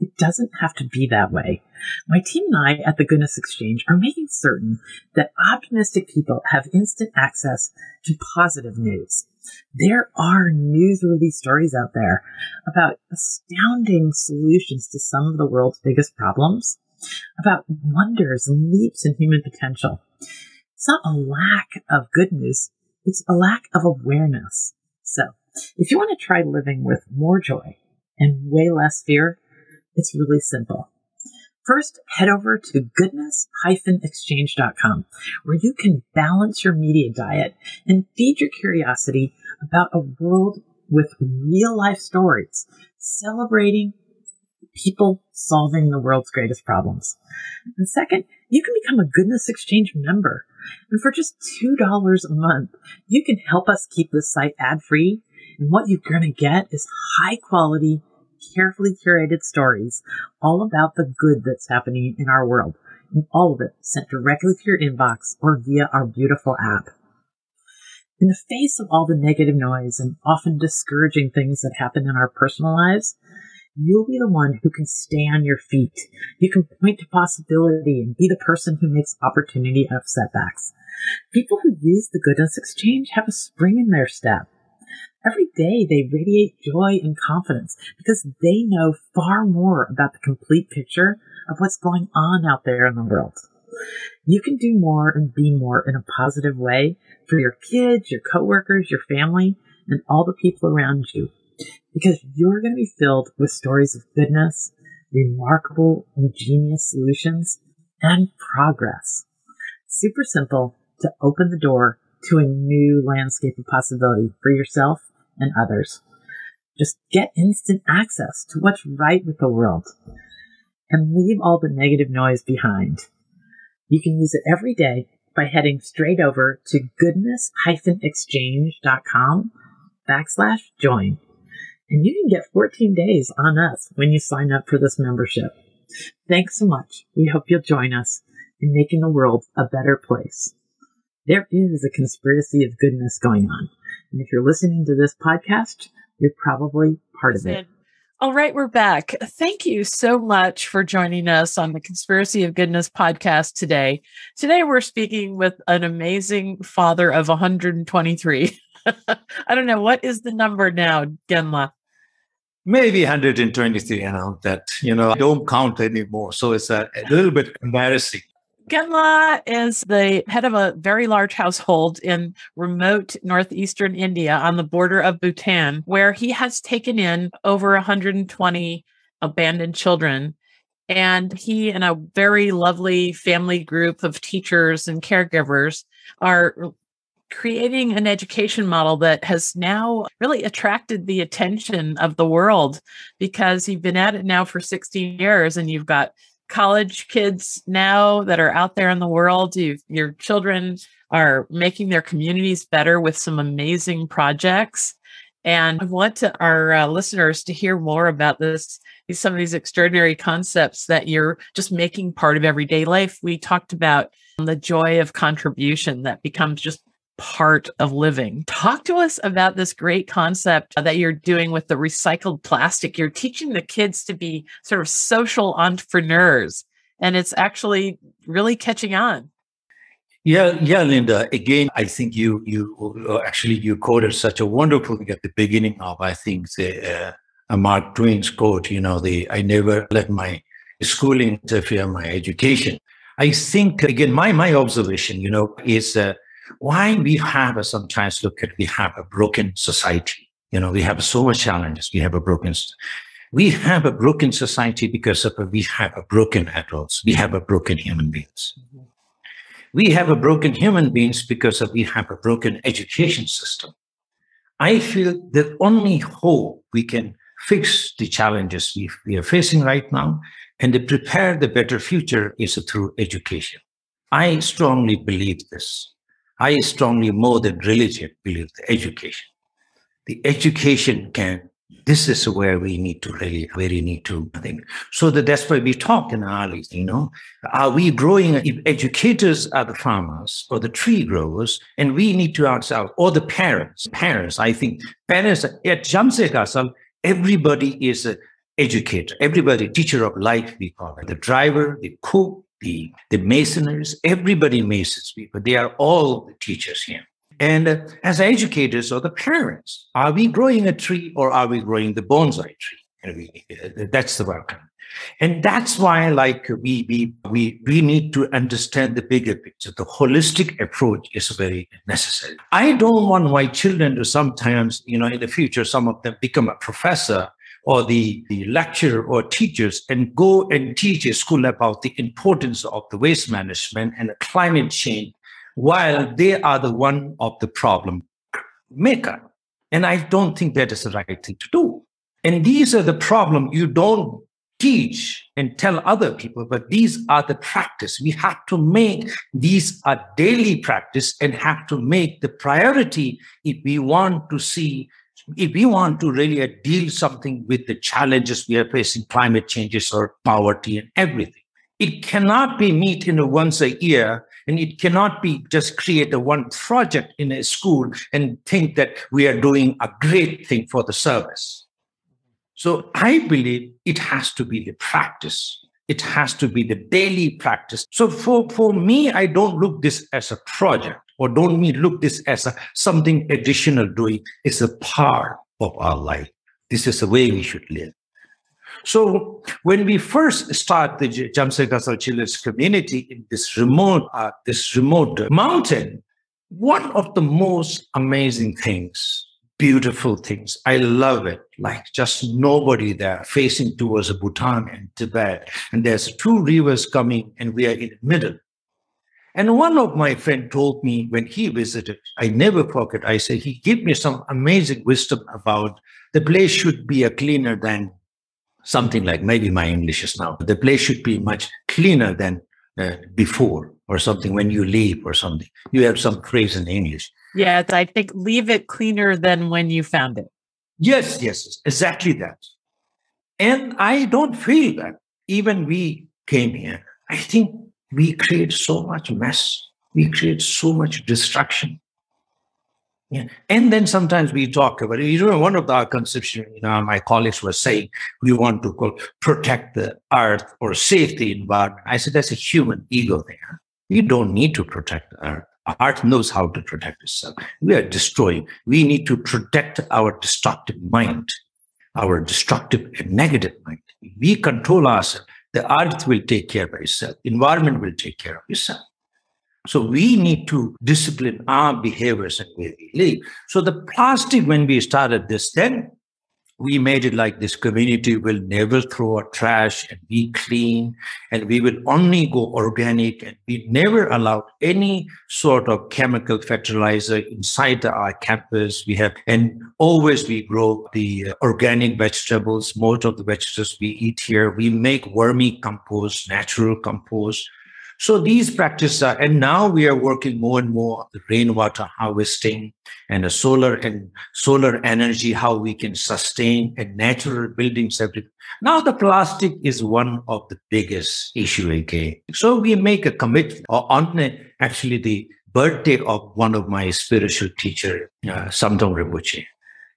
it doesn't have to be that way. My team and I at the Goodness Exchange are making certain that optimistic people have instant access to positive news. There are newsworthy stories out there about astounding solutions to some of the world's biggest problems, about wonders and leaps in human potential. It's not a lack of good news, it's a lack of awareness. So, if you want to try living with more joy and way less fear, it's really simple. First, head over to goodness-exchange.com, where you can balance your media diet and feed your curiosity about a world with real-life stories, celebrating people solving the world's greatest problems. And second, you can become a Goodness Exchange member. And for just $2 a month, you can help us keep this site ad-free. And what you're going to get is high-quality, carefully curated stories all about the good that's happening in our world, and all of it sent directly to your inbox or via our beautiful app. In the face of all the negative noise and often discouraging things that happen in our personal lives, you'll be the one who can stay on your feet. You can point to possibility and be the person who makes opportunity out of setbacks. People who use the Goodness Exchange have a spring in their step. Every day they radiate joy and confidence because they know far more about the complete picture of what's going on out there in the world. You can do more and be more in a positive way for your kids, your coworkers, your family, and all the people around you, because you're going to be filled with stories of goodness, remarkable, ingenious solutions, and progress. Super simple to open the door to a new landscape of possibility for yourself and others. Just get instant access to what's right with the world and leave all the negative noise behind. You can use it every day by heading straight over to goodness-exchange.com/join. And you can get 14 days on us when you sign up for this membership. Thanks so much. We hope you'll join us in making the world a better place. There is a conspiracy of goodness going on. And if you're listening to this podcast, you're probably part of it. All right, we're back. Thank you so much for joining us on the Conspiracy of Goodness podcast today. Today, we're speaking with an amazing father of 123. I don't know, what is the number now, Genma? Maybe 123, I don't count anymore. So it's a little bit embarrassing. Genma is the head of a very large household in remote northeastern India on the border of Bhutan, where he has taken in over 120 abandoned children. And he and a very lovely family group of teachers and caregivers are creating an education model that has now really attracted the attention of the world, because you've been at it now for 16 years and you've got college kids now that are out there in the world. Your children are making their communities better with some amazing projects. And I want our listeners to hear more about some of these extraordinary concepts that you're just making part of everyday life. We talked about the joy of contribution that becomes just part of living. Talk to us about this great concept that you're doing with the recycled plastic. You're teaching the kids to be sort of social entrepreneurs, and it's actually really catching on. Yeah, Linda. Again, I think you quoted such a wonderful thing at the beginning of, I think, Mark Twain's quote, I never let my schooling interfere my education. I think, again, my observation, is why we have sometimes we have a broken society. We have so much challenges. We have a broken society because we have a broken adults. We have a broken human beings. We have a broken human beings because we have a broken education system. I feel the only hope we can fix the challenges we are facing right now and to prepare the better future is through education. I strongly believe this. I strongly, more than religion, believe the education. The education this is where we need to I think. So that's why we talk in Ali, are we growing, if educators are the farmers or the tree growers, and we need to ask out, or the parents, I think parents at Jhamtse Gatsal, everybody is an educator, everybody teacher of life, we call it. The driver, the cook, the masoners, everybody masons people, they are all the teachers here. And as educators or the parents, are we growing a tree or are we growing the bonsai tree? And that's the welcome. And that's why, we need to understand the bigger picture. The holistic approach is very necessary. I don't want my children to sometimes, in the future, some of them become a professor or the lecturer or teachers and go and teach a school about the importance of the waste management and climate change, while they are the one of the problem maker. And I don't think that is the right thing to do. And these are the problem you don't teach and tell other people, but these are the practice. We have to make these a daily practice and have to make the priority if we want to really deal something with the challenges we are facing, climate changes or poverty and everything. It cannot be meet once a year, and it cannot be just create one project in a school and think that we are doing a great thing for the service. So I believe it has to be the practice. It has to be the daily practice. So for me, I don't look this as a project or don't look this as something additional doing. It's a part of our life. This is the way we should live. So when we first start the Jhamtse Gatsal Children's Community in this remote mountain, one of the most amazing things, beautiful things, I love it, like just nobody there facing towards Bhutan and Tibet. And there's 2 rivers coming and we are in the middle. And one of my friends told me when he visited, I never forget, I said, he gave me some amazing wisdom about the place should be cleaner than something like, maybe my English is now, the place should be much cleaner than before or something when you leave or something. You have some phrase in English. Yeah, I think leave it cleaner than when you found it. Yes, exactly that. And I don't feel that. Even we came here, I think we create so much mess. We create so much destruction. Yeah. And then sometimes we talk about it. One of our conception, my colleagues were saying, we want to protect the earth or save the environment. I said, that's a human ego there. You don't need to protect the earth. Earth knows how to protect itself. We are destroying. We need to protect our destructive mind, our destructive and negative mind. If we control ourselves, the earth will take care of itself. Environment will take care of itself. So we need to discipline our behaviors and way we live. So the plastic, when we started this, then we made it like this community will never throw out trash and be clean, and we will only go organic, and we never allow any sort of chemical fertilizer inside our campus. And always we grow the organic vegetables. Most of the vegetables we eat here, we make wormy compost, natural compost. So these practices are, and now we are working more and more on the rainwater harvesting and the solar energy, how we can sustain and natural buildings, everything. Now the plastic is one of the biggest issue again. So we make a commitment on actually the birthday of one of my spiritual teacher, Samdong Rinpoche.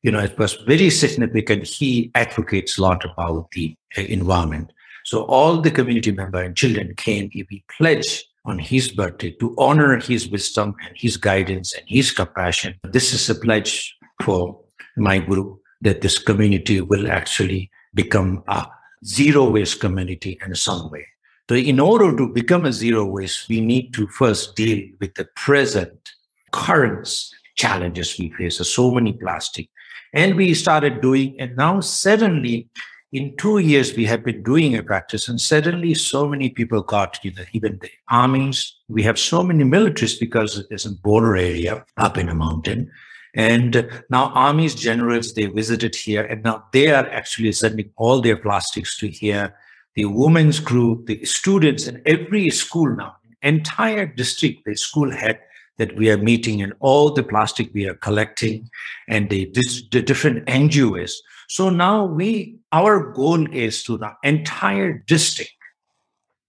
It was very significant. He advocates a lot about the environment. So all the community members and children came. We pledged on his birthday to honor his wisdom and his guidance and his compassion. This is a pledge for my guru that this community will actually become a zero waste community in some way. So in order to become a zero waste, we need to first deal with the present current challenges we face. So many plastic. And we started doing, and now suddenly in 2 years, we have been doing a practice, and suddenly so many people got, even the armies. We have so many militaries because there's a border area up in a mountain. And now armies, generals, they visited here, and now they are actually sending all their plastics to here. The women's group, the students in every school now, entire district, the school head that we are meeting, and all the plastic we are collecting, and the different NGOs. So now our goal is to the entire district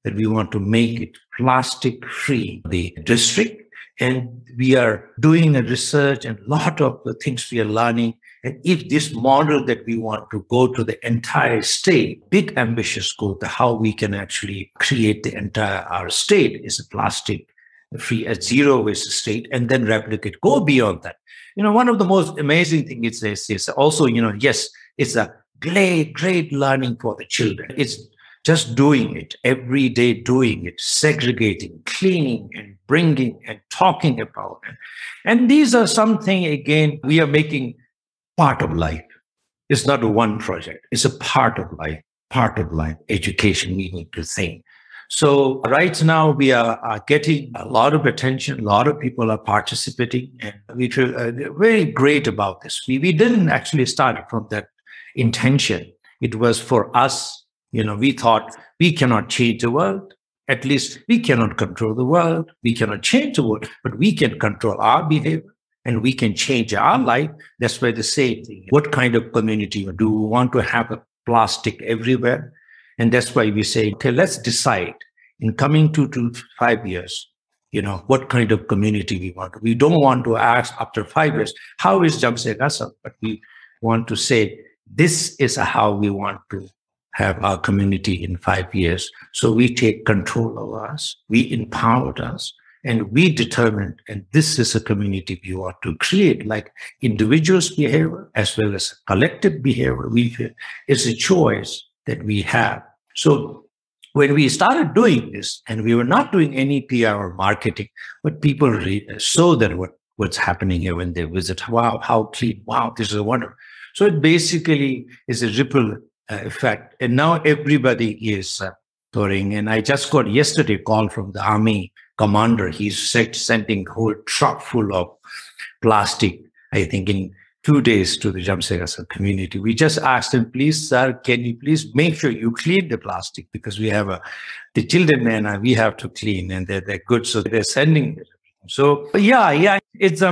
that we want to make it plastic free, the district. And we are doing a research and a lot of the things we are learning. And if this model that we want to go to the entire state, big ambitious goal, how we can actually create the entire our state is a plastic free, a zero waste state, and then replicate, go beyond that. One of the most amazing things is also, yes, it's a great learning for the children. It's just doing it, every day doing it, segregating, cleaning, and bringing and talking about it. And these are something, again, we are making part of life. It's not a one project. It's a part of life, education we need to think. So right now we are getting a lot of attention. A lot of people are participating, and we feel very great about this. We didn't actually start from that intention. It was for us. We thought we cannot change the world. At least we cannot control the world. We cannot change the world, but we can control our behavior and we can change our life. That's why the same thing. What kind of community do we want to have a plastic everywhere? And that's why we say, okay, let's decide in coming 2 to 5 years, what kind of community we want. We don't want to ask after 5 years, how is Jhamtse Gatsal? But we want to say, this is how we want to have our community in 5 years. So we take control of us, we empowered us, and we determined, and this is a community we want to create, like individuals' behavior as well as collective behavior. It's a choice that we have. So when we started doing this, and we were not doing any PR or marketing, but people saw that what's happening here when they visit. Wow, how clean. Wow, this is a wonder. So it basically is a ripple effect. And now everybody is touring. And I just got yesterday a call from the army commander. He's sending a whole truck full of plastic, I think in 2 days, to the Jhamtse Gatsal community. We just asked him, please, sir, can you please make sure you clean the plastic, because we have the children and we have to clean, and they're good. So they're sending it. So yeah, it's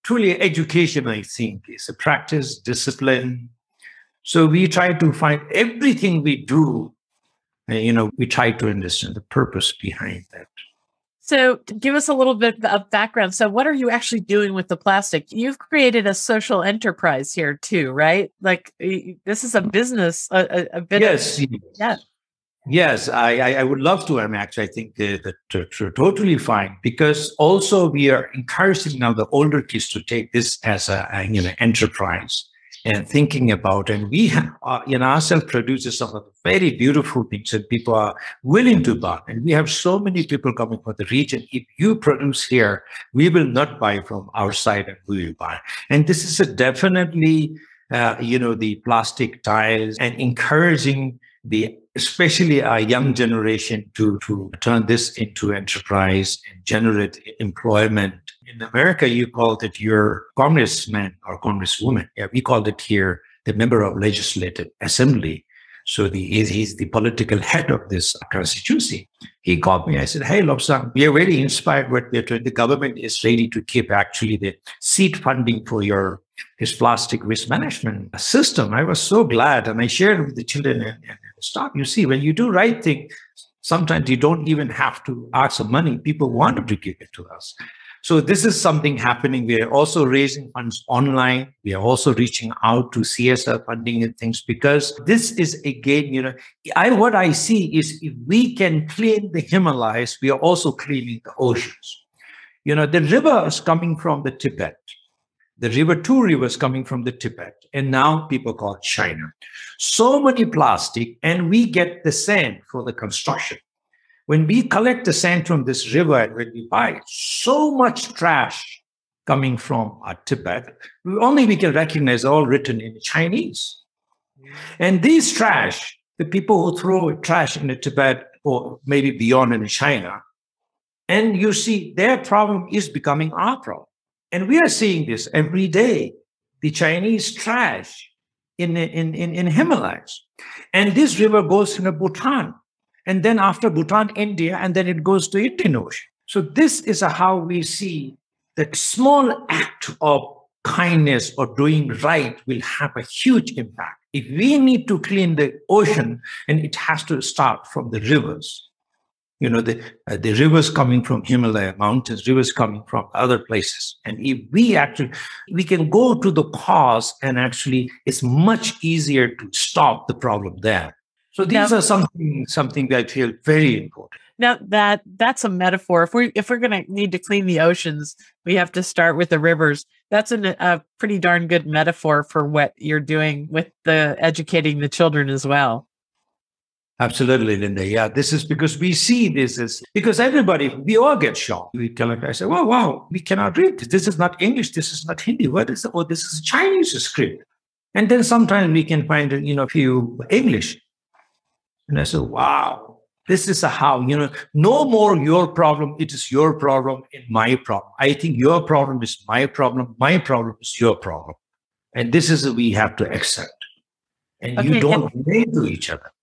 truly education, I think. It's a practice, discipline. So we try to find everything we do, we try to understand the purpose behind that. So give us a little bit of background. So what are you actually doing with the plastic? You've created a social enterprise here too, right? Like this is a business, a bit. Yes. Yeah. Yes, I would love to. I think that totally fine, because also we are encouraging now the older kids to take this as an enterprise and thinking about, and we have, ourselves produces some of the very beautiful things that people are willing to buy. And we have so many people coming from the region. If you produce here, we will not buy from outside, and we will buy. And this is definitely, the plastic tiles, and encouraging especially our young generation to turn this into enterprise and generate employment. In America, you called it your congressman or congresswoman. Yeah, we called it here the member of legislative assembly. So he's the political head of this constituency. He called me. I said, hey, Lobsang, we are very inspired what we're doing. The government is ready to keep actually the seed funding for his plastic waste management system. I was so glad. And I shared it with the children and stop. You see, when you do right thing, sometimes you don't even have to ask for money. People want to give it to us. So this is something happening. We are also raising funds online. We are also reaching out to CSR funding and things, because this is, again, what I see is if we can clean the Himalayas, we are also cleaning the oceans. The river is coming from the Tibet. The river, 2 rivers coming from the Tibet, and now people call China. So many plastic, and we get the sand for the construction. When we collect the sand from this river and when we buy it, so much trash coming from Tibet, we can recognize all written in Chinese. And these trash, the people who throw trash in Tibet or maybe beyond in China, and you see their problem is becoming our problem. And we are seeing this every day, the Chinese trash in Himalayas. And this river goes into Bhutan. And then after Bhutan, India, and then it goes to Indian Ocean. So this is how we see that small act of kindness or doing right will have a huge impact. If we need to clean the ocean, and it has to start from the rivers, the rivers coming from Himalaya mountains, rivers coming from other places. And if we can go to the cause, and actually it's much easier to stop the problem there. So these are something that I feel very important. Now that's a metaphor. If we're going to need to clean the oceans, we have to start with the rivers. That's a pretty darn good metaphor for what you're doing with the educating the children as well. Absolutely, Linda. Yeah, this is because we see this as, because we all get shocked. I say, well, wow, we cannot read this. This is not English. This is not Hindi. What is it? Oh, this is Chinese script. And then sometimes we can find, a few English. And I said, wow, this is how, no more your problem. It is your problem and my problem. I think your problem is my problem. My problem is your problem. And this is what we have to accept. And okay, you don't relate to each other.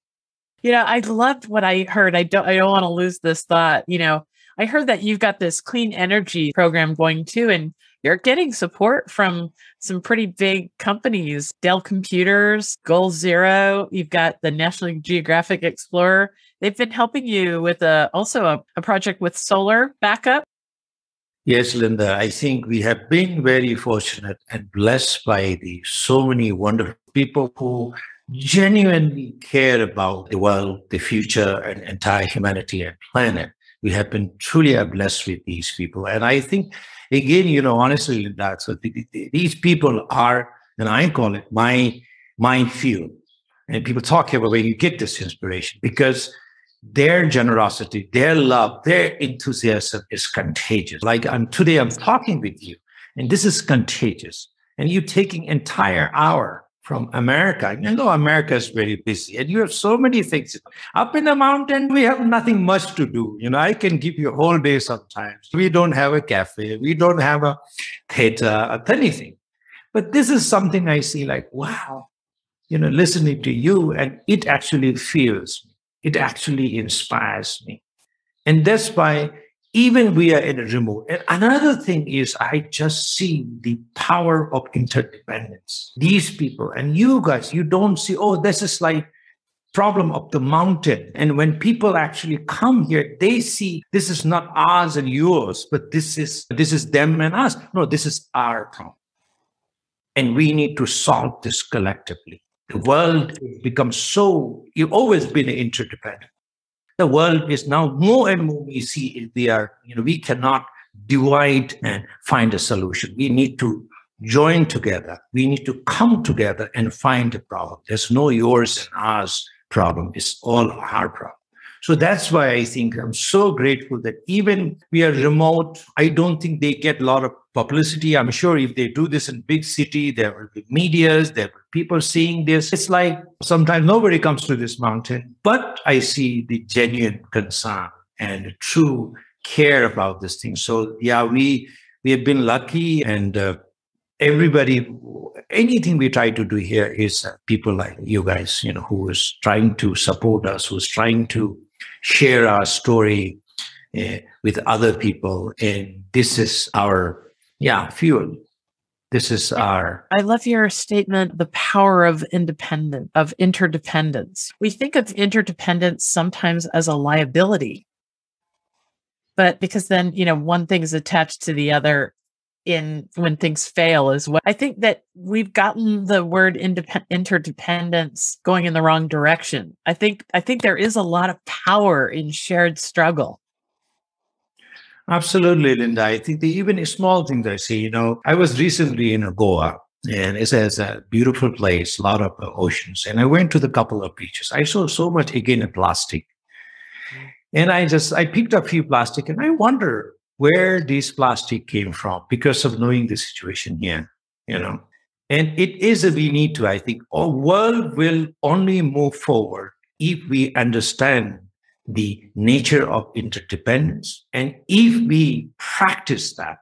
I loved what I heard. I don't want to lose this thought. I heard that you've got this clean energy program going too, and you're getting support from some pretty big companies, Dell Computers, Goal Zero. You've got the National Geographic Explorer. They've been helping you with also a project with solar backup. Yes, Linda, I think we have been very fortunate and blessed by so many wonderful people who genuinely care about the world, the future, and entire humanity and planet. We have been truly blessed with these people. And I think, again, honestly, Linda, so these people are, and I call it my field. And people talk about where you get this inspiration, because their generosity, their love, their enthusiasm is contagious. Like today I'm talking with you, and this is contagious. And you're taking entire hour from America. America is very busy, and you have so many things. Up in the mountain, we have nothing much to do. I can give you a whole day sometimes. We don't have a cafe. We don't have a theater, anything. But this is something I see like, wow, listening to you, and it actually feels me. It actually inspires me. And that's why even we are in a remote. And another thing is, I just see the power of interdependence. These people and you guys, you don't see, oh, this is like problem of the mountain. And when people actually come here, they see this is not ours and yours, but this is them and us. No, this is our problem. And we need to solve this collectively. The world becomes you've always been interdependent. The world is now more and more we see we cannot divide and find a solution. We need to join together. We need to come together and find a problem. There's no yours and ours problem. It's all our problem. So that's why I think I'm so grateful that even we are remote, I don't think they get a lot of publicity. I'm sure if they do this in big city, there will be medias, there will be people seeing this. It's like sometimes nobody comes to this mountain, but I see the genuine concern and the true care about this thing. So yeah, we have been lucky, and everybody, anything we try to do here is people like you guys, who is trying to support us, who's trying to share our story with other people. And this is our fuel. This is our... I love your statement, the power of interdependence. We think of interdependence sometimes as a liability, but because then, one thing is attached to the other when things fail as well. I think that we've gotten the word interdependence going in the wrong direction. I think there is a lot of power in shared struggle. Absolutely, Linda. I think even small things I see, I was recently in Goa, and it has a beautiful place, a lot of oceans. And I went to the couple of beaches. I saw so much, again, of plastic. And I picked up a few plastic and I wonder where this plastic came from because of knowing the situation here, you know. And it is we need to, I think, our world will only move forward if we understand the nature of interdependence and if we practice that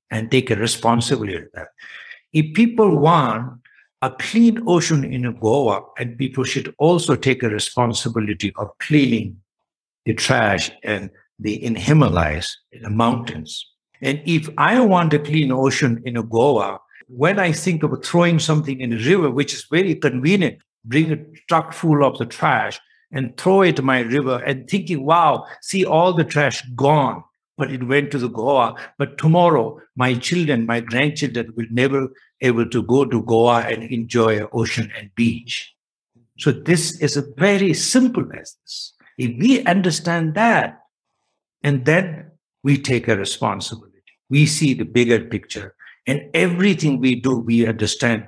and take a responsibility of that. If people want a clean ocean in Goa, and people should also take a responsibility of cleaning the trash and in Himalayas, in the mountains. And if I want a clean ocean in Goa, when I think of throwing something in a river, which is very convenient, bring a truck full of the trash and throw it in my river and thinking, wow, see all the trash gone, but it went to the Goa. But tomorrow, my children, my grandchildren will never able to go to Goa and enjoy an ocean and beach. So this is a very simple as this. If we understand that, and then we take a responsibility, we see the bigger picture, and everything we do, we understand.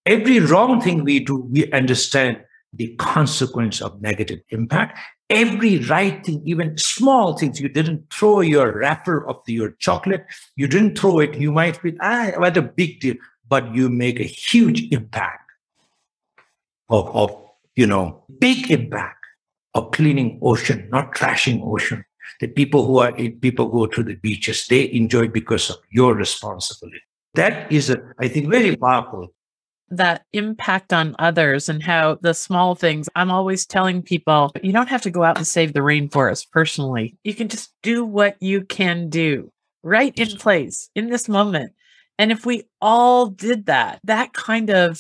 Every wrong thing we do, we understand the consequence of negative impact. Every right thing, even small things, you didn't throw your wrapper of your chocolate, you didn't throw it, you might be, what a big deal, but you make a huge impact of big impact of cleaning ocean, not trashing ocean. The people people go to the beaches, they enjoy because of your responsibility. That is, I think, very powerful. That impact on others and how the small things, I'm always telling people, you don't have to go out and save the rainforest personally. You can just do what you can do right in place in this moment. And if we all did that, that kind of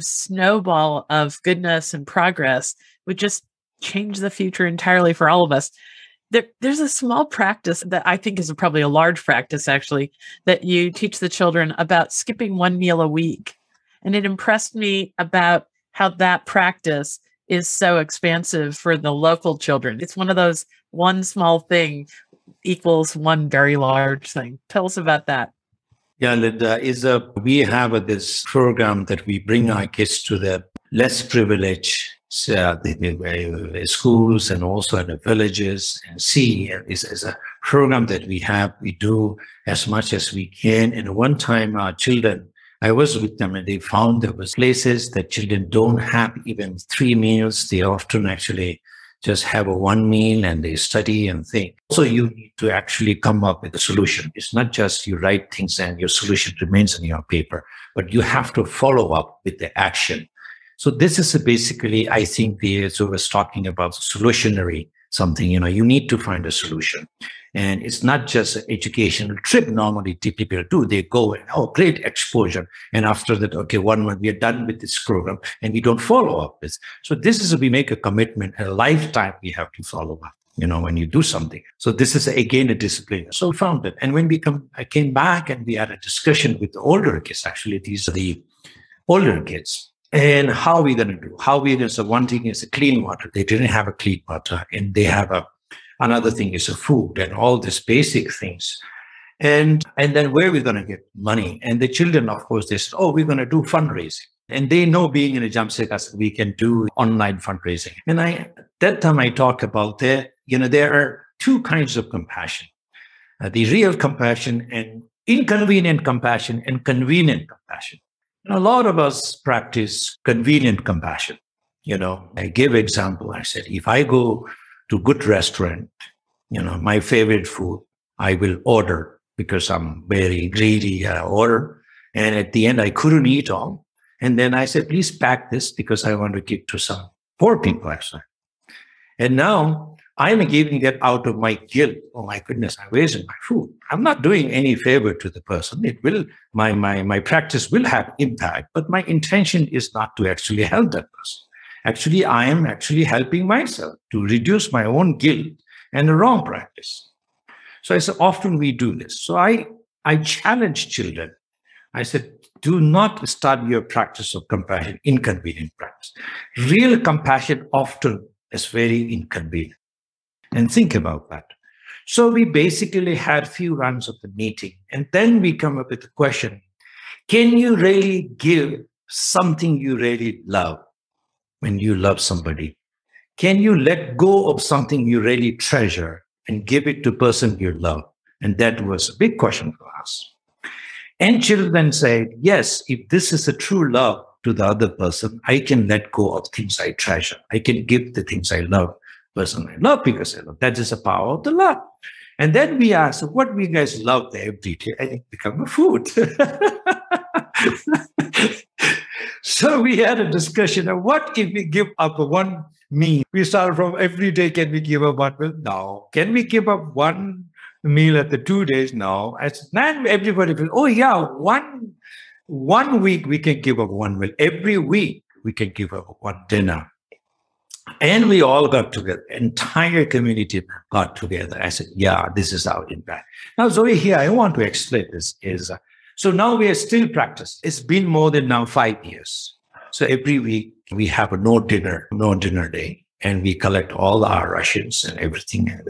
snowball of goodness and progress would just change the future entirely for all of us. There's a small practice that I think is probably a large practice, actually, that you teach the children about skipping one meal a week. And it impressed me about how that practice is so expansive for the local children. It's one of those one small thing equals one very large thing. Tell us about that. Yeah, Linda, we have this program that we bring our kids to the less privileged the schools and also in the villages and see. Is a program that we do as much as we can. And one time our children, I was with them and they found there was places that children don't have even 3 meals. They often actually just have one meal and they study and think. So you need to actually come up with a solution. It's not just you write things and your solution remains on your paper, but you have to follow up with the action. So this is basically, I think, so was talking about solutionary something, you need to find a solution. And it's not just an educational trip. Normally, people do. They go and, great exposure. And after that, okay, 1 month, we are done with this program and we don't follow up with. So this is, we make a commitment, a lifetime we have to follow up, when you do something. So this is, again, a discipline. So we found it. And when I came back and we had a discussion with the older kids, actually, these are the older kids. And how are we going to do? So one thing is a clean water. They didn't have a clean water. And they have another thing is a food and all these basic things. And then where are we going to get money? And the children, of course, they said, we're going to do fundraising. And they know being in a Jhamtse, we can do online fundraising. And that time I talk about there are 2 kinds of compassion. The real compassion and inconvenient compassion and convenient compassion. A lot of us practice convenient compassion. I give example. I said, if I go to good restaurant, my favorite food, I will order because I'm very greedy. I order. And at the end, I couldn't eat all. And then I said, please pack this because I want to give to some poor people, actually. And now I'm giving that out of my guilt. Oh my goodness, I'm wasting my food. I'm not doing any favor to the person. It will, my practice will have impact, but my intention is not to actually help that person. Actually, I am actually helping myself to reduce my own guilt and the wrong practice. So I said, often we do this. So I challenge children. I said, do not start your practice of compassion, inconvenient practice. Real compassion often is very inconvenient. And think about that. So we basically had a few rounds of the meeting, and then we come up with the question, can you really give something you really love when you love somebody? can you let go of something you really treasure and give it to a person you love? And that was a big question for us. And children said, yes, if this is a true love to the other person, I can let go of things I treasure. I can give the things I love, person I love, because I love. That is the power of the love. And then we asked, what do you guys love every day? I think become a food. So we had a discussion of what if we give up one meal? We started from every day, can we give up one meal? No. Can we give up one meal at the 2 days? No. As then everybody feels, oh yeah, one week we can give up one meal. Every week we can give up one dinner. And we all got together, entire community got together. I said, yeah, this is our impact. Now, Zoe, here, I want to explain this so now we are still practicing. It's been more than now 5 years. So every week we have a no dinner day, and we collect all our rations and everything. And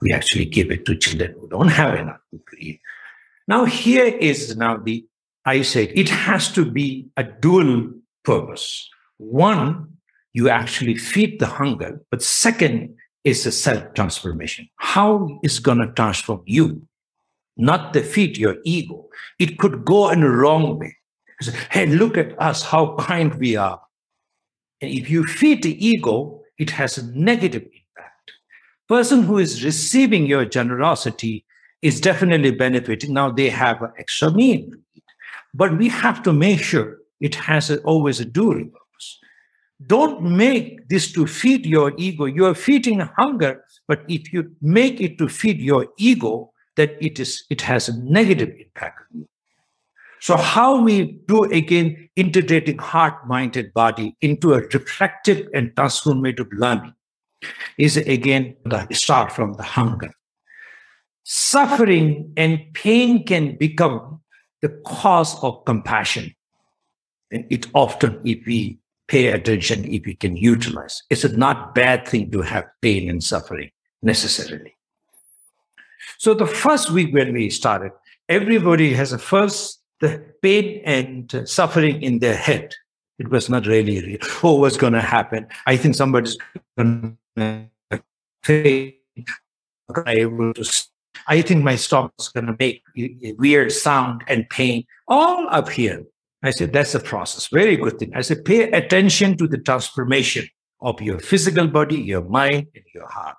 we actually give it to children who don't have enough to eat. Now, here is I said, it has to be a dual purpose. One, you actually feed the hunger, but second is the self-transformation. How is going to transform you? Not defeat your ego. It could go in a wrong way. Say, hey, look at us, how kind we are. And if you feed the ego, it has a negative impact. Person who is receiving your generosity is definitely benefiting. Now they have an extra meal. But we have to make sure it has always a dual purpose. Don't make this to feed your ego. You are feeding hunger, but if you make it to feed your ego, that it has a negative impact on you. So how we do, again, integrating heart, mind, and body into a reflective and transformative learning is, again, start from the hunger. Suffering and pain can become the cause of compassion. And it often, if we pay attention, if we can utilize, it's a not bad thing to have pain and suffering necessarily. So the first week when we started, everybody has the pain and suffering in their head. It was not really real. Oh, what's going to happen? I think somebody's going to fail. I think my stomach's going to make a weird sound and pain all up here. I said, that's a process. Very good thing. I said, pay attention to the transformation of your physical body, your mind, and your heart.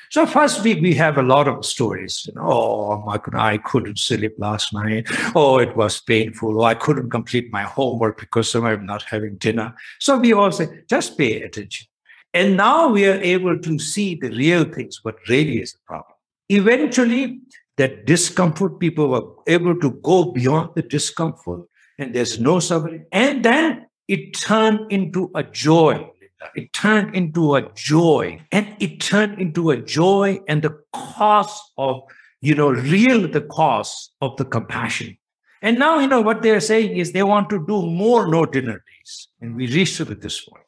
So first week, we have a lot of stories. Oh, my God, I couldn't sleep last night. Oh, it was painful. Oh, I couldn't complete my homework because I'm not having dinner. So we all say, just pay attention. And now we are able to see the real things, what really is the problem. Eventually, that discomfort, people were able to go beyond the discomfort, and there's no suffering. And then it turned into a joy. It turned into a joy, and it turned into a joy, and the cause of, the cause of the compassion. And now, what they're saying is they want to do more no dinner days. And we reached to this point.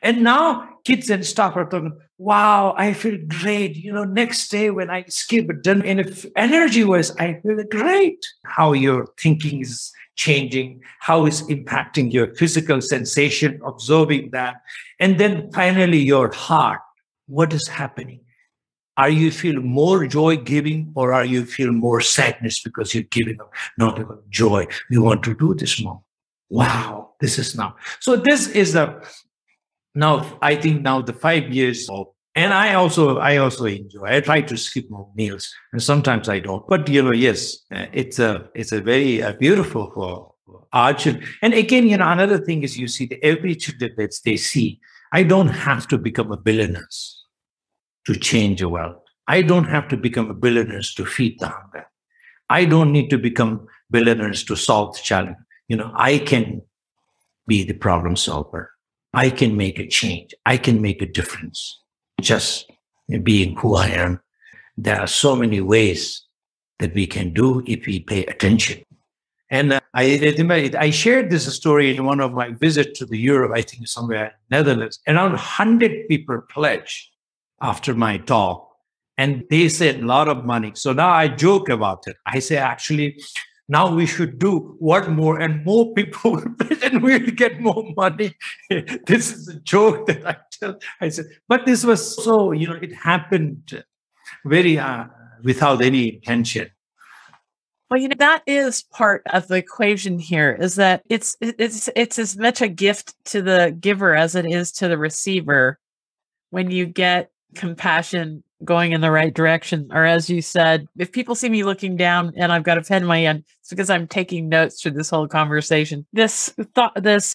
And now kids and staff are talking, wow, I feel great. Next day when I skip dinner, and if energy-wise, I feel great. How your thinking is changing, how it's impacting your physical sensation, observing that. And then finally, your heart, what is happening? Are you feel more joy giving, or are you feel more sadness because you're giving up? No, because joy. We want to do this more. Wow, this is now. So this is I think now the 5 years of, and I also enjoy. I try to skip more meals, and sometimes I don't. But yes, it's a very beautiful for our children. And again, another thing is, you see, every children that they see, I don't have to become a billionaire to change the world. I don't have to become a billionaire to feed the hunger. I don't need to become billionaires to solve the challenge. I can be the problem solver. I can make a change. I can make a difference. Just being who I am. There are so many ways that we can do if we pay attention. And I shared this story in one of my visits to the Europe, I think somewhere in Netherlands. Around 100 people pledged after my talk, and they said a lot of money. So now I joke about it. I say, actually, now we should do one more, and more people will pledge, and we'll get more money. This is a joke that I I said, but this was so, it happened very without any intention. Well, that is part of the equation here, is that it's as much a gift to the giver as it is to the receiver when you get compassion going in the right direction. Or as you said, if people see me looking down and I've got a pen in my hand, it's because I'm taking notes through this whole conversation. This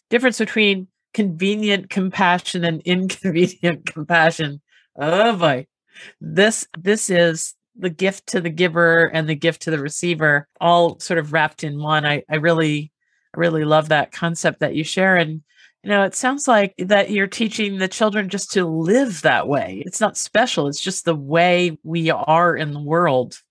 difference between convenient compassion and inconvenient compassion. Oh boy. This is the gift to the giver and the gift to the receiver, all sort of wrapped in one. I really love that concept that you share. And, it sounds like that you're teaching the children just to live that way. It's not special. It's just the way we are in the world.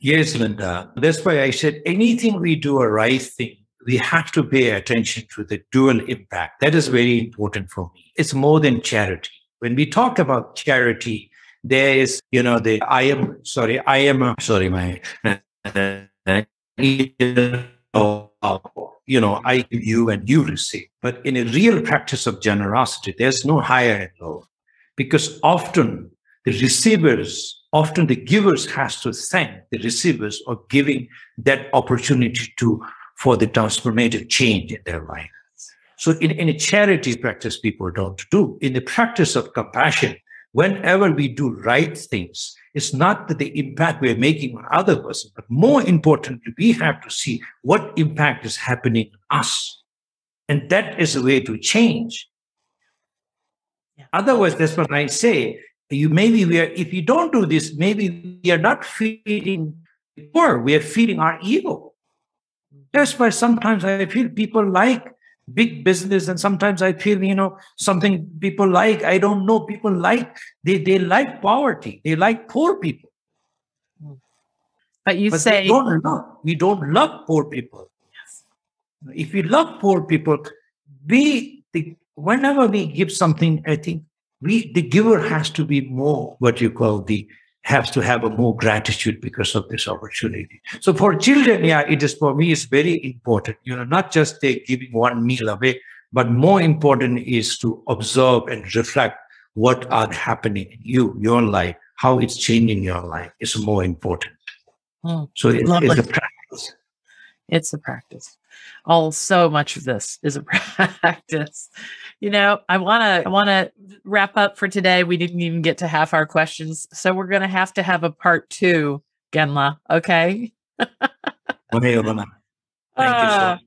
Yes, Linda. That's why I said anything we do a right thing, we have to pay attention to the dual impact. That is very important for me. It's more than charity. When we talk about charity, there is, I give you and you receive. But in a real practice of generosity, there's no higher and lower. Because often the givers has to thank the receivers of giving that opportunity for the transformative change in their life. So in a charity practice, people don't do. In the practice of compassion, whenever we do right things, it's not that the impact we're making on other person, but more importantly, we have to see what impact is happening on us. And that is a way to change. Yeah. Otherwise, that's what I say. If you don't do this, maybe we are not feeding poor, we are feeding our ego. That's why sometimes I feel people like big business, and sometimes I feel, something people like, I don't know, people like, they like poverty. They like poor people. But we don't love poor people. Yes. If we love poor people, whenever we give something, I think the giver has to be more, has to have a more gratitude because of this opportunity. So for children, for me, it's very important, not just giving one meal away, but more important is to observe and reflect what are happening in your life, how it's changing your life is more important. So it's a practice. It's a practice. So much of this is a practice. I want to wrap up for today. We didn't even get to half our questions, so we're going to have a part 2, Genla. Okay. Thank you so much.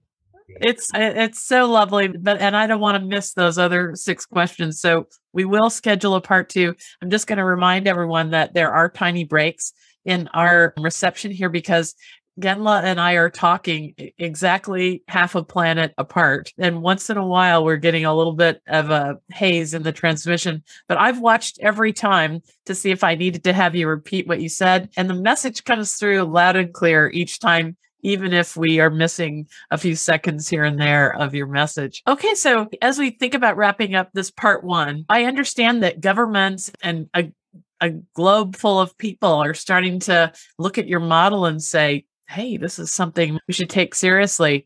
It's so lovely, and I don't want to miss those other 6 questions. So we will schedule a part 2. I'm just going to remind everyone that there are tiny breaks in our reception here because Genla and I are talking exactly half a planet apart. And once in a while, we're getting a little bit of a haze in the transmission. But I've watched every time to see if I needed to have you repeat what you said. And the message comes through loud and clear each time, even if we are missing a few seconds here and there of your message. Okay, so as we think about wrapping up this part 1, I understand that governments and a globe full of people are starting to look at your model and say, hey, this is something we should take seriously.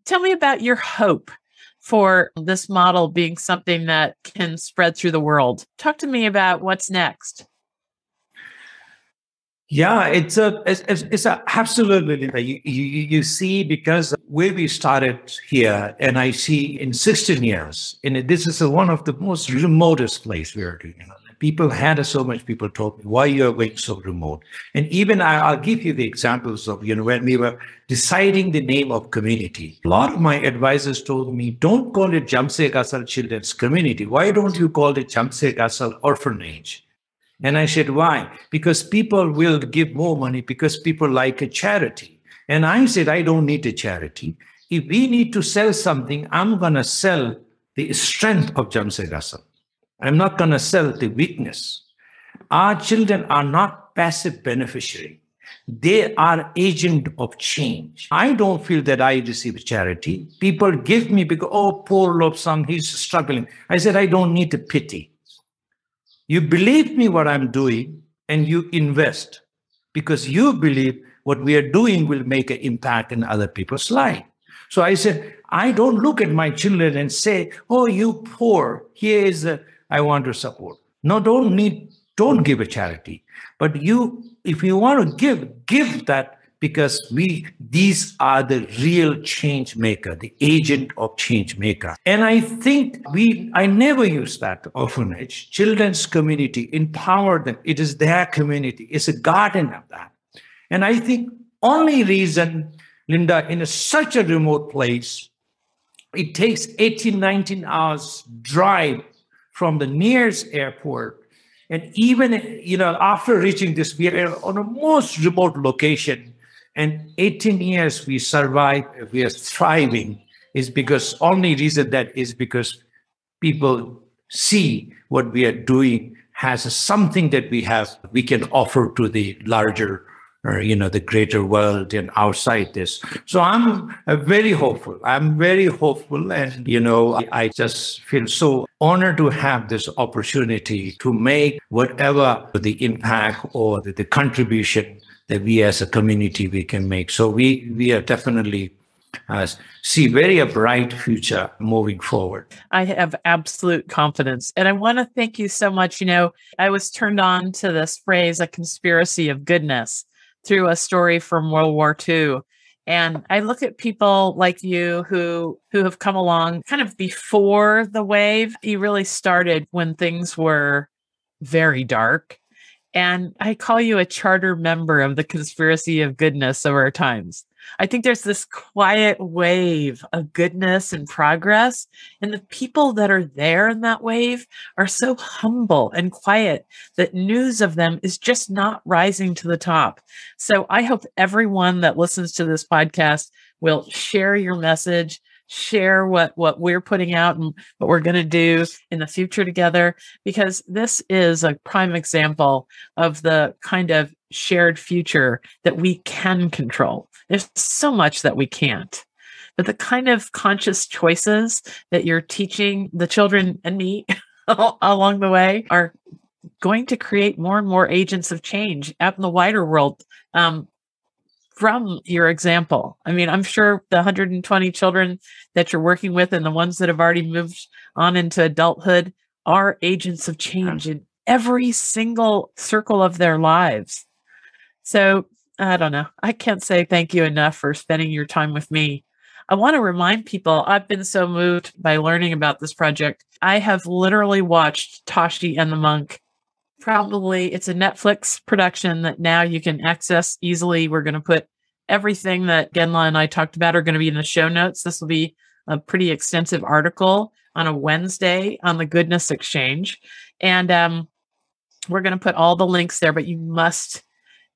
Tell me about your hope for this model being something that can spread through the world? Talk to me about what's next. Yeah, it's absolutely. You see, because where we started here, and I see in 16 years, and this is one of the most remotest place we are doing. People told me, why you are going so remote? And even I'll give you the examples of, when we were deciding the name of community, a lot of my advisors told me, don't call it Jhamtse Gatsal Children's Community. Why don't you call it Jhamtse Gatsal Orphanage? And I said, why? Because people will give more money because people like a charity. And I said, I don't need a charity. If we need to sell something, I'm going to sell the strength of Jhamtse Gatsal. I'm not going to sell the weakness. Our children are not passive beneficiary. They are agent of change. I don't feel that I receive charity. People give me because, oh, poor Lobsang, he's struggling. I said, I don't need the pity. You believe me what I'm doing and you invest because you believe what we are doing will make an impact in other people's life. So I said, I don't look at my children and say, oh, you poor, here is I want to support. No, don't give a charity. But if you want to give that, because these are the real change maker, the agent of change maker. And I think I never use that orphanage, children's community, empower them. It is their community. It's a garden of that. And I think only reason, Linda, in such a remote place, it takes 18, 19 hours drive from the nearest airport. And even, after reaching this, we are on a most remote location. And 18 years we survive, we are thriving, is because only reason that is because people see what we are doing has something that we can offer to the larger, the greater world and outside this. So I'm very hopeful. And, I just feel so honored to have this opportunity to make whatever the impact or the contribution that we as a community we can make. So we are definitely see very a bright future moving forward. I have absolute confidence. And I want to thank you so much. I was turned on to this phrase, a conspiracy of goodness, through a story from World War II. And I look at people like you who have come along kind of before the wave. You really started when things were very dark. And I call you a charter member of the conspiracy of goodness of our times. I think there's this quiet wave of goodness and progress. And the people that are there in that wave are so humble and quiet that news of them is just not rising to the top. So I hope everyone that listens to this podcast will share your message, share what we're putting out and what we're going to do in the future together, because this is a prime example of the kind of shared future that we can control. There's so much that we can't, but the kind of conscious choices that you're teaching the children and me along the way are going to create more and more agents of change out in the wider world. From your example. I mean, I'm sure the 120 children that you're working with and the ones that have already moved on into adulthood are agents of change in every single circle of their lives. So I don't know. I can't say thank you enough for spending your time with me. I want to remind people, I've been so moved by learning about this project. I have literally watched Tashi and the Monk. Probably it's a Netflix production that now you can access easily. We're going to put everything that Genla and I talked about are going to be in the show notes. This will be a pretty extensive article on a Wednesday on the Goodness Exchange. And we're going to put all the links there, but you must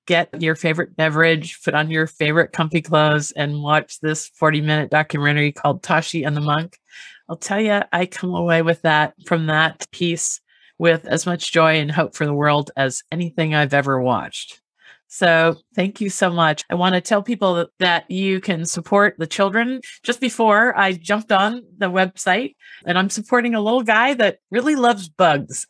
get your favorite beverage, put on your favorite comfy clothes, and watch this 40-minute documentary called Tashi and the Monk. I'll tell you, I come away with from that piece with as much joy and hope for the world as anything I've ever watched. So thank you so much. I want to tell people that you can support the children. Just before I jumped on the website, and I'm supporting a little guy that really loves bugs.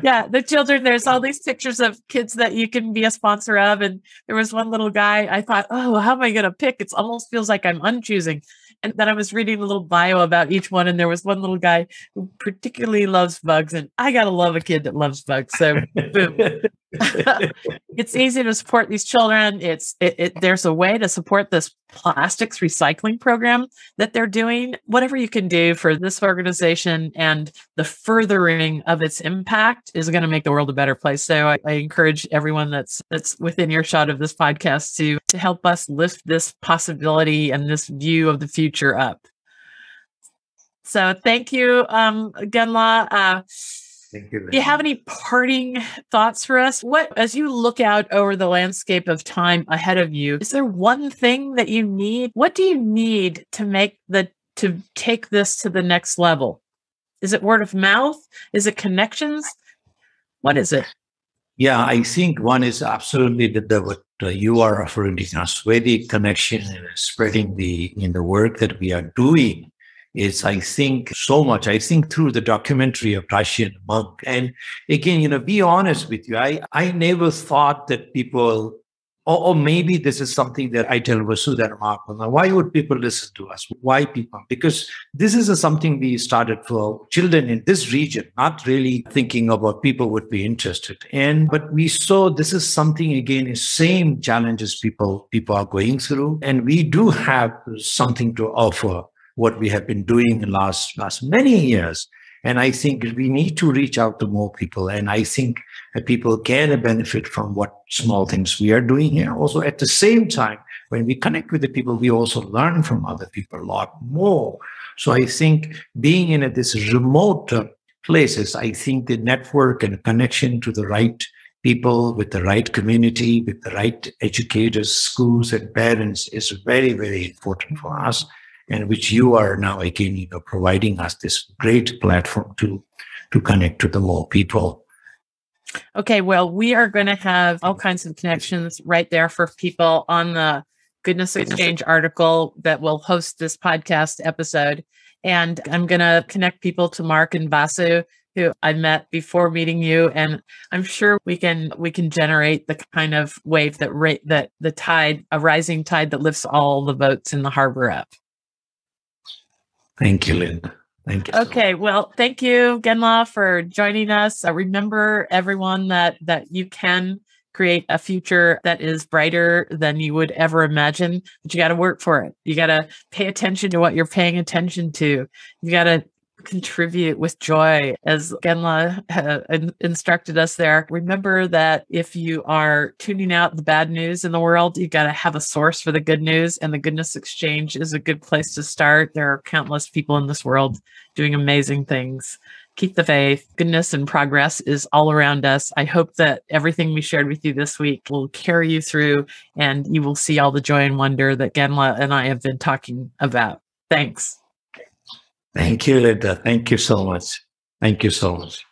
Yeah, the children, there's all these pictures of kids that you can be a sponsor of. And there was one little guy, I thought, oh, how am I going to pick? It almost feels like I'm unchoosing. And then I was reading a little bio about each one. And there was one little guy who particularly loves bugs. And I got to love a kid that loves bugs. So boom. It's easy to support these children. There's a way to support this plastics recycling program that they're doing. Whatever you can do for this organization and the furthering of its impact is going to make the world a better place. So I encourage everyone that's within earshot of this podcast to help us lift this possibility and this view of the future up. So thank you, Genla. Thank you. Do you have any parting thoughts for us? As you look out over the landscape of time ahead of you, is there one thing that you need? What do you need to take this to the next level? Is it word of mouth? Is it connections? What is it? Yeah, I think one is absolutely what you are offering us, very connection and spreading in the work that we are doing. Is, I think, so much. I think through the documentary of Tashi and the Monk. And again, be honest with you, I never thought that people Or maybe this is something that I tell Vasudha and Mark, why would people listen to us? Why people? Because this is something we started for children in this region, not really thinking about people would be interested. But we saw this is something, again, is same challenges people are going through. And we do have something to offer, what we have been doing in last many years. And I think we need to reach out to more people. And I think that people can benefit from what small things we are doing here. Also, at the same time, when we connect with the people, we also learn from other people a lot more. So I think being in this remote places, I think the network and connection to the right people with the right community, with the right educators, schools, and parents is very, very important for us. And which you are now, again, providing us this great platform to connect to the more people. Okay, well, we are going to have all kinds of connections right there for people on the Goodness Exchange article that will host this podcast episode. And I'm going to connect people to Mark and Vasu, who I met before meeting you. And I'm sure we can generate the kind of wave that the tide, a rising tide that lifts all the boats in the harbor up. Thank you, Linda. Thank you. Okay, well, thank you, Genla, for joining us. Remember, everyone, that you can create a future that is brighter than you would ever imagine, but you got to work for it. You got to pay attention to what you're paying attention to. You got to contribute with joy, as Genla instructed us there. Remember that if you are tuning out the bad news in the world, you got to have a source for the good news, and the Goodness Exchange is a good place to start. There are countless people in this world doing amazing things. Keep the faith. Goodness and progress is all around us. I hope that everything we shared with you this week will carry you through, and you will see all the joy and wonder that Genla and I have been talking about. Thanks. Thank you, Linda. Thank you so much. Thank you so much.